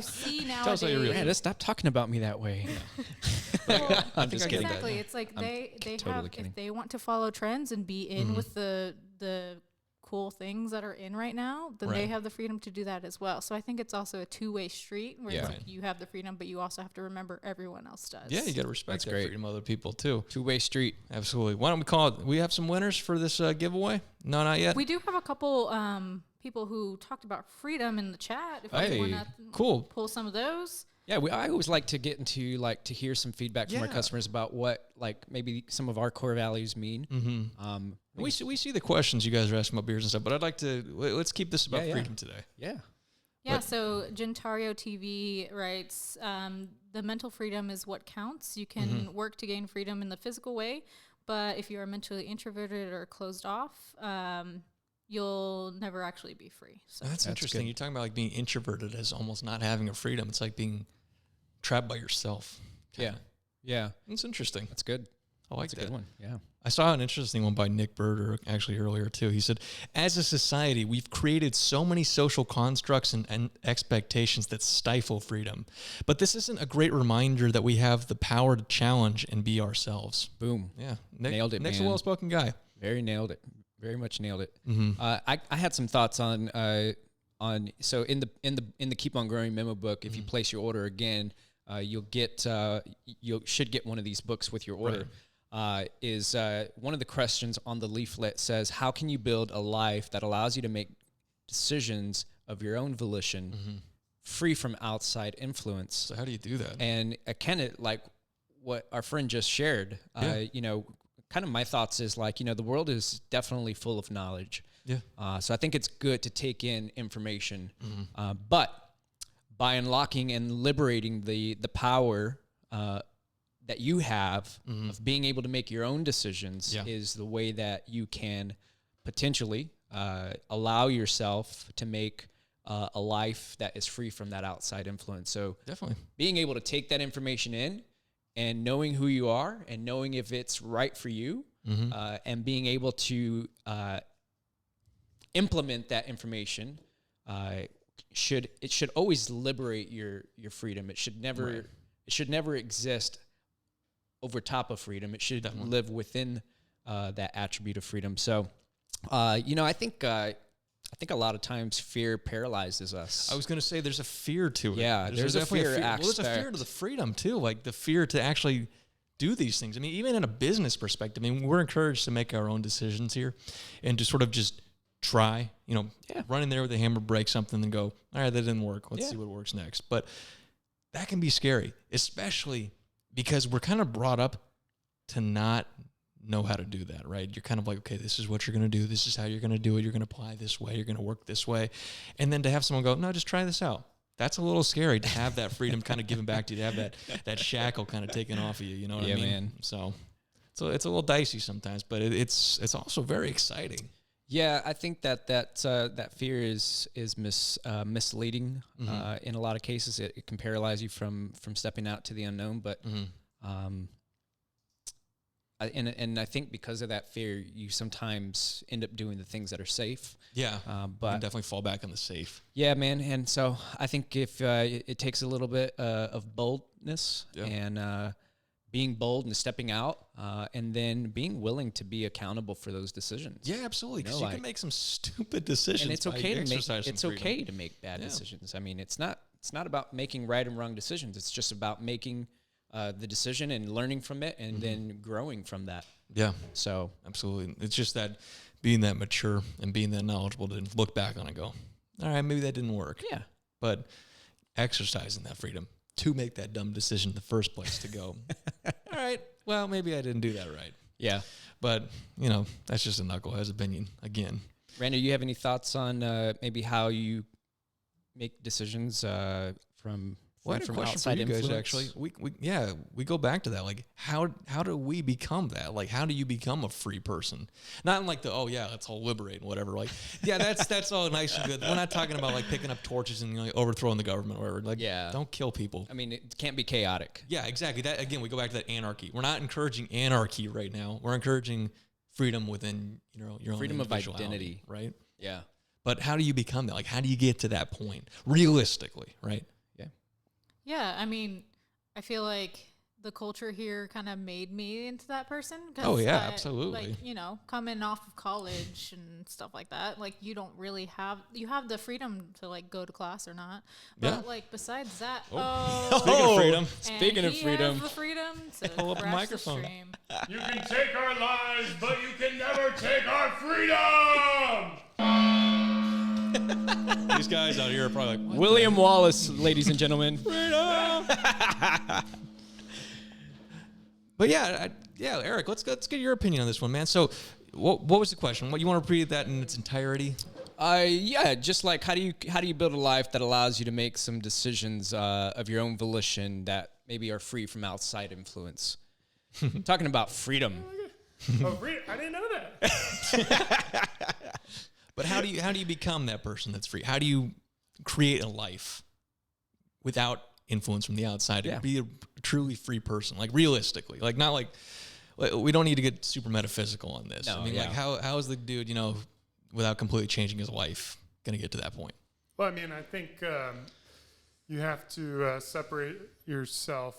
see nowadays. Man, stop talking about me that way. Well, I'm just kidding. Exactly. It's like they totally have, kidding. if they want to follow trends and be in with the cool things that are in right now, then they have the freedom to do that as well. So I think it's also a two-way street where it's like you have the freedom, but you also have to remember everyone else does. Yeah, you got to respect that freedom of other people too. Two-way street. Absolutely. Why don't we call it? We have some winners for this giveaway? No, not yet. We do have a couple people who talked about freedom in the chat. If you want to pull some of those. Yeah, I always like to get into to hear some feedback from our customers about what maybe some of our core values mean. We see the questions you guys are asking about beers and stuff, but I'd like to let's keep this about freedom today. Yeah. Yeah, so Gentario TV writes, the mental freedom is what counts. You can work to gain freedom in the physical way, but if you are mentally introverted or closed off, you'll never actually be free. So That's interesting. good. You're talking about like being introverted as almost not having a freedom. It's like being trapped by yourself. Yeah. Yeah. It's interesting. That's good. I like That's a that good one. Yeah. I saw an interesting one by Nick Berger actually earlier too. He said, as a society, we've created so many social constructs and expectations that stifle freedom. But this isn't a great reminder that we have the power to challenge and be ourselves. Boom. Yeah. Nailed it, Nick's man. a well-spoken guy. Very nailed it. Very much nailed it. Mm-hmm. I had some thoughts on so in the Keep on Growing memo book, if you place your order again, you should get one of these books with your order. Is one of the questions on the leaflet says, how can you build a life that allows you to make decisions of your own volition, free from outside influence? So how do you do that? And kind of like what our friend just shared, kind of my thoughts is like, the world is definitely full of knowledge. Yeah. So I think it's good to take in information, but by unlocking and liberating the power that you have of being able to make your own decisions is the way that you can potentially allow yourself to make a life that is free from that outside influence. So Definitely. being able to take that information in and knowing who you are and knowing if it's right for you, and being able to implement that information should always liberate your freedom. It should never exist over top of freedom. It should live within that attribute of freedom. So, I think a lot of times fear paralyzes us. I was going to say there's a fear to it. Yeah, there's a definitely fear Well, there's a fear aspect. to the freedom too, like the fear to actually do these things. I mean, even in a business perspective, we're encouraged to make our own decisions here and to sort of just try, run in there with a hammer, break something and go, all right, that didn't work. Let's see what works next. But that can be scary, especially because we're kind of brought up to not know how to do that, right? You're kind of like, okay, this is what you're going to do. This is how you're going to do it. You're going to apply this way. You're going to work this way. And then to have someone go, no, just try this out. That's a little scary to have that freedom kind of given back to you, to have that shackle kind of taken off of you. You know what I mean? Man. So it's a little dicey sometimes, but it's also very exciting. Yeah, I think that fear is misleading. In a lot of cases, it can paralyze you from stepping out to the unknown. But and I think because of that fear, you sometimes end up doing the things that are safe. Yeah, but you can definitely fall back on the safe. Yeah, man. And so I think if it takes a little bit of boldness and being bold and stepping out, and then being willing to be accountable for those decisions. Yeah, absolutely. Because you can make some stupid decisions. And it's okay to make bad decisions. I mean, it's not about making right and wrong decisions. It's just about making the decision and learning from it, and then growing from that. Yeah. So absolutely, it's just that being that mature and being that knowledgeable to look back on it and go, all right, maybe that didn't work. Yeah. But exercising that freedom to make that dumb decision in the first place to go, all right, well, maybe I didn't do that right. Yeah. But, that's just a knucklehead's opinion again. Randa, you have any thoughts on maybe how you make decisions from outside influence? Guys, actually, we go back to that. Like, how do we become that? Like, how do you become a free person? Not in like let's all liberate and whatever. Like, yeah, that's all nice and good. We're not talking about like picking up torches and overthrowing the government or whatever. Like, don't kill people. I mean, it can't be chaotic. Yeah, exactly. That again, we go back to that anarchy. We're not encouraging anarchy right now. We're encouraging freedom within your own freedom of identity, right? Yeah. But how do you become that? Like, how do you get to that point realistically, right? Yeah, I mean, I feel like the culture here kind of made me into that person. Oh, yeah, absolutely. Like, coming off of college and stuff like that, like, you don't really you have the freedom to, like, go to class or not. But, like, besides that, Speaking of freedom. Has the freedom to Pull up a microphone. The stream. You can take our lives, but you can never take our freedom! These guys out here are probably like, William Wallace, ladies and gentlemen. But Eric, let's get your opinion on this one, man. So, what was the question? What you want to repeat that in its entirety? Yeah, just like how do you build a life that allows you to make some decisions of your own volition that maybe are free from outside influence? Talking about freedom. Oh, I didn't know that. But how do you become that person that's free? How do you create a life without influence from the outside and be a truly free person? Like realistically, like not like we don't need to get super metaphysical on this. No, I mean, like how is the dude, without completely changing his life, going to get to that point? Well, I mean, I think you have to separate yourself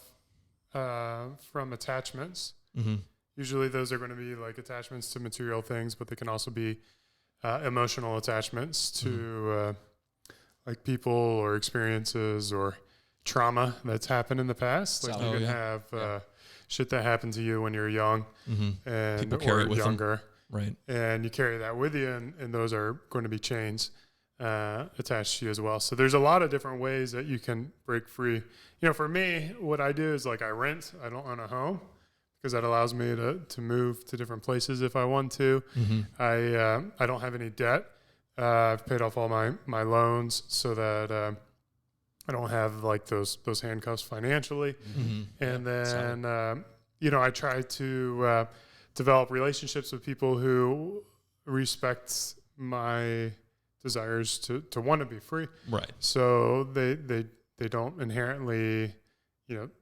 from attachments. Mm-hmm. Usually those are going to be like attachments to material things, but they can also be emotional attachments to like people or experiences or trauma that's happened in the past. Like you can have shit that happened to you when you're young and people carry it with younger. them. Right. And you carry that with you, and those are going to be chains attached to you as well. So there's a lot of different ways that you can break free. For me, what I do is like I rent. I don't own a home because that allows me to move to different places if I want to. Mm-hmm. I don't have any debt. I've paid off all my loans so that I don't have like those handcuffs financially. Mm-hmm. And then I try to develop relationships with people who respect my desires to want to be free. Right. So they don't inherently,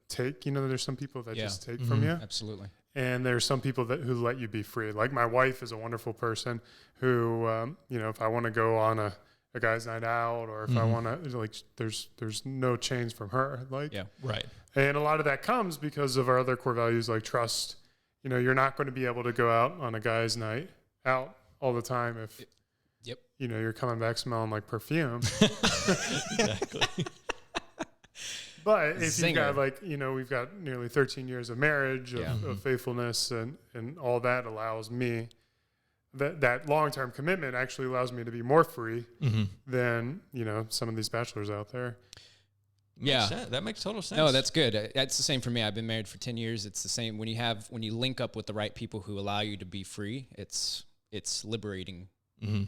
take, there's some people that just take from you. Absolutely. And there's some people who let you be free. Like my wife is a wonderful person who, if I want to go on a guy's night out or if I want to, like, there's no chains from her. Like, Right. And a lot of that comes because of our other core values like trust. You're not going to be able to go out on a guy's night out all the time if, you're coming back smelling like perfume. Exactly. But if you've got we've got nearly 13 years of marriage, of faithfulness and all that allows me, that long-term commitment actually allows me to be more free than, some of these bachelors out there. Makes sense. That makes total sense. No, that's good. That's the same for me. I've been married for 10 years. It's the same when you link up with the right people who allow you to be free. It's liberating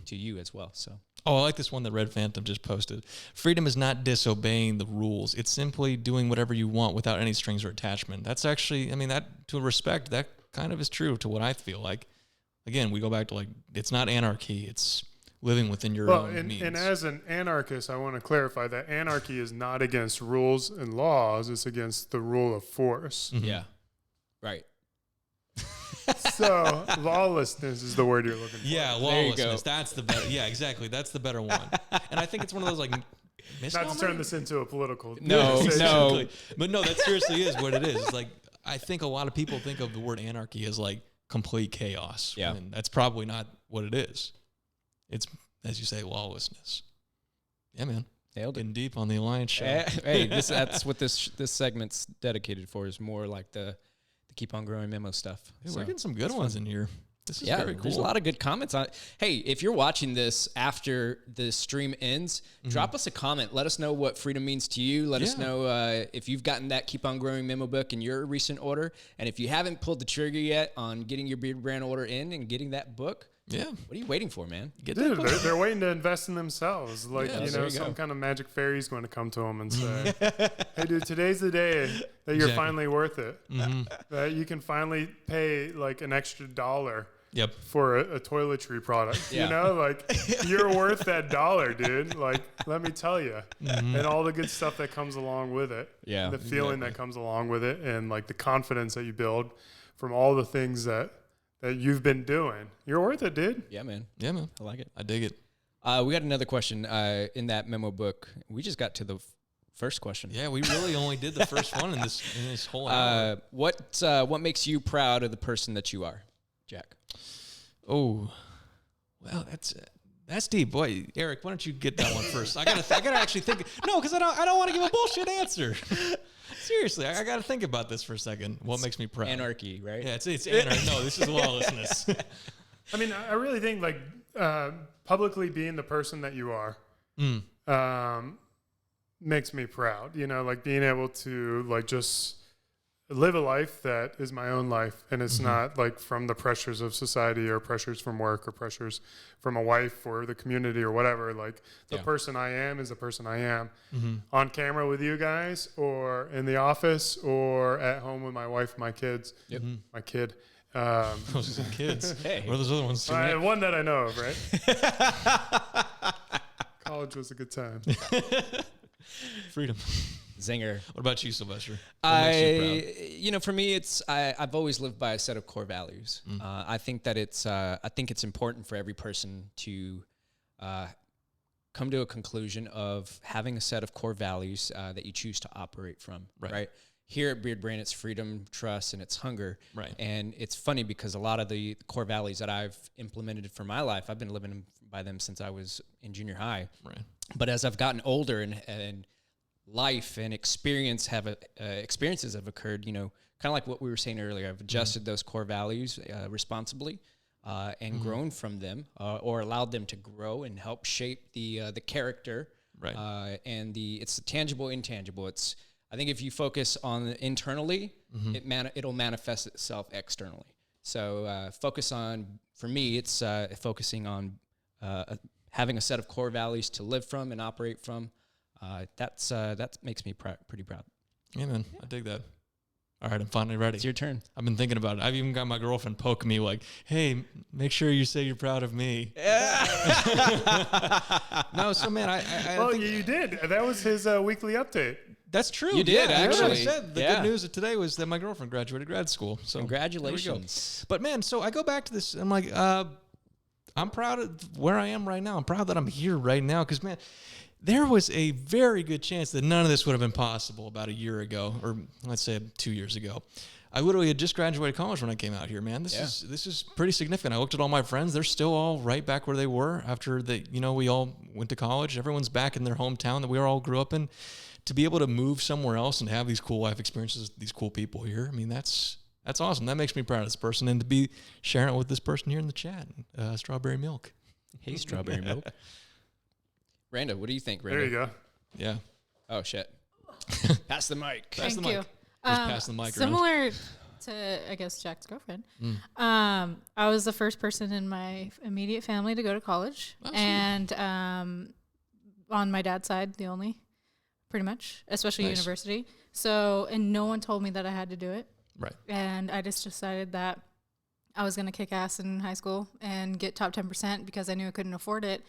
to you as well. So. Oh, I like this one that Red Phantom just posted. Freedom is not disobeying the rules. It's simply doing whatever you want without any strings or attachment. That's actually, that to respect, that kind of is true to what I feel like. Again, we go back to like, it's not anarchy. It's living within your own means. And as an anarchist, I want to clarify that anarchy is not against rules and laws. It's against the rule of force. Yeah. Right. So lawlessness is the word you're looking for. Yeah, lawlessness. That's the better. Yeah, exactly. That's the better one. And I think it's one of those like not to turn this into a political. No. But no, that seriously is what it is. It's like I think a lot of people think of the word anarchy as like complete chaos. Yeah, and that's probably not what it is. It's, as you say, lawlessness. Yeah, man. Nailed it. Getting deep on the Alliance show. Hey, that's what this segment's dedicated for. Is more like the keep on growing memo stuff. Hey, we're getting some good ones in here. This is very cool. There's a lot of good comments on it. Hey, if you're watching this after the stream ends, drop us a comment. Let us know what freedom means to you. Let us know if you've gotten that Keep On Growing memo book in your recent order. And if you haven't pulled the trigger yet on getting your Beardbrand order in and getting that book, what are you waiting for, man? Dude, they're waiting to invest in themselves. Like, some kind of magic fairy is going to come to them and say, hey, dude, today's the day that you're finally worth it. That you can finally pay like an extra $1 for a toiletry product. You're worth that $1, dude. Like, let me tell you. And all the good stuff that comes along with it. Yeah. The feeling that comes along with it and like the confidence that you build from all the things that you've been doing. You're worth it, dude. Yeah, man. Yeah, man. I like it. I dig it. We got another question in that memo book. We just got to the first question. Yeah, we really only did the first one in this whole hour. What makes you proud of the person that you are, Jack? Oh, well, that's deep, boy. Eric, why don't you get that one first? I gotta actually think. No, because I don't want to give a bullshit answer. Seriously, I got to think about this for a second. What makes me proud? Anarchy, right? Yeah, it's anarchy. No, this is lawlessness. I mean, I really think like publicly being the person that you are makes me proud. Like being able to like just live a life that is my own life, and it's not like from the pressures of society or pressures from work or pressures from a wife or the community or whatever. Like the person I am is the person I am on camera with you guys, or in the office, or at home with my wife and my kids. My kid. Those are kids. Hey. What are those other ones? One that I know of, right? College was a good time. Freedom. Zinger. What about you, Sylvester? For me, I've always lived by a set of core values. I think that it's important for every person to come to a conclusion of having a set of core values that you choose to operate from. Right. Here at Beardbrand, it's freedom, trust, and it's hunger. Right. And it's funny because a lot of the core values that I've implemented for my life, I've been living by them since I was in junior high. Right. But as I've gotten older and life and experiences have occurred, kind of like what we were saying earlier, I've adjusted those core values responsibly and grown from them, or allowed them to grow and help shape the character. Right. And it's the tangible, intangible. I think if you focus on internally, it'll manifest itself externally. So for me, it's focusing on having a set of core values to live from and operate from. That makes me pretty proud. Yeah, man. I dig that. All right, I'm finally ready. It's your turn. I've been thinking about it. I've even got my girlfriend poking me like, hey, make sure you say you're proud of me. No, so man, I think you did. That was his weekly update. That's true. You did, actually. I said the good news of today was that my girlfriend graduated grad school. So congratulations. But man, so I go back to this. I'm like, I'm proud of where I am right now. I'm proud that I'm here right now because, man, there was a very good chance that none of this would have been possible about a year ago, or let's say 2 years ago. I literally had just graduated college when I came out here, man. This is pretty significant. I looked at all my friends; they're still all right back where they were after we all went to college. Everyone's back in their hometown that we all grew up in. To be able to move somewhere else and have these cool life experiences, these cool people here, I mean, that's awesome. That makes me proud of this person, and to be sharing it with this person here in the chat, Strawberry Milk. Hey, Strawberry Milk. Randa, what do you think, Randa? There you go. Yeah. Oh, shit. Pass the mic. Pass the mic. You. Just pass the mic around. Similar to, I guess, Jack's girlfriend. I was the first person in my immediate family to go to college. Oh, and on my dad's side, the only, pretty much, especially university. So, and no one told me that I had to do it. Right. And I just decided that I was going to kick ass in high school and get top 10% because I knew I couldn't afford it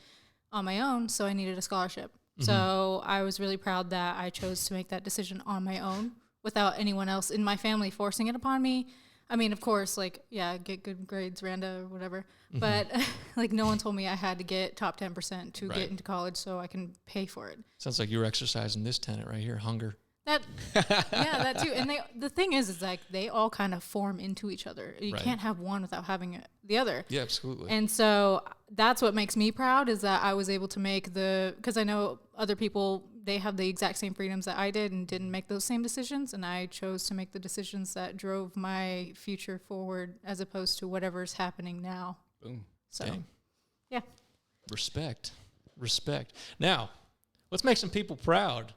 on my own, so I needed a scholarship. So I was really proud that I chose to make that decision on my own without anyone else in my family forcing it upon me. I mean, of course, get good grades, Randa, or whatever. But, no one told me I had to get top 10% to get into college so I can pay for it. Sounds like you were exercising this tenet right here, hunger. That too. And the thing is they all kind of form into each other. You can't have one without having the other. Yeah, absolutely. And so that's what makes me proud is that I was able to make because I know other people, they have the exact same freedoms that I did and didn't make those same decisions. And I chose to make the decisions that drove my future forward as opposed to whatever's happening now. Boom. So, Dang. Yeah. Respect. Now, let's make some people proud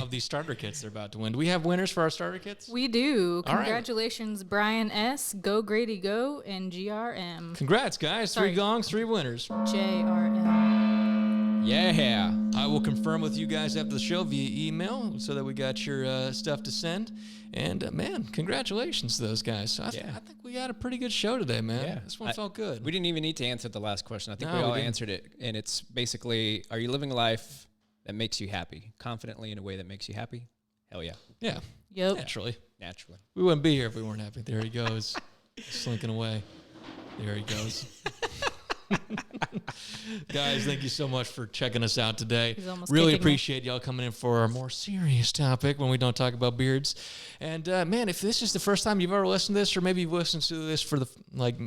of these starter kits they're about to win. Do we have winners for our starter kits? We do. All right. Congratulations, Brian S., Go Grady Go, and GRM. Congrats, guys. 3 gongs, 3 winners. JRM. Yeah. I will confirm with you guys after the show via email so that we got your stuff to send. And, man, congratulations to those guys. I think we had a pretty good show today, man. Yeah. This one felt good. We didn't even need to answer the last question. I think we all answered it. And it's basically, are you living a life that makes you happy, confidently in a way that makes you happy? Hell yeah. Yeah. Yep. Naturally. Naturally. We wouldn't be here if we weren't happy. There he goes. Slinking away. There he goes. Guys, thank you so much for checking us out today. Really appreciate y'all coming in for our more serious topic when we don't talk about beards. And man, if this is the first time you've ever listened to this, or maybe you've listened to this for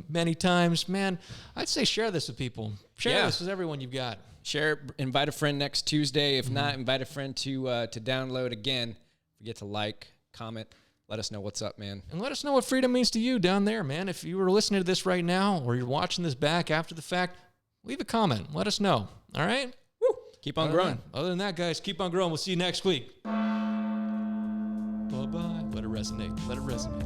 many times, man, I'd say share this with people. Share this with everyone you've got. Share, invite a friend next Tuesday. If not, invite a friend to download again. Forget to like, comment. Let us know what's up, man. And let us know what freedom means to you down there, man. If you were listening to this right now or you're watching this back after the fact, leave a comment. Let us know. All right? Woo. Keep on growing. Other than that, guys, keep on growing. We'll see you next week. Bye-bye. Let it resonate. Let it resonate.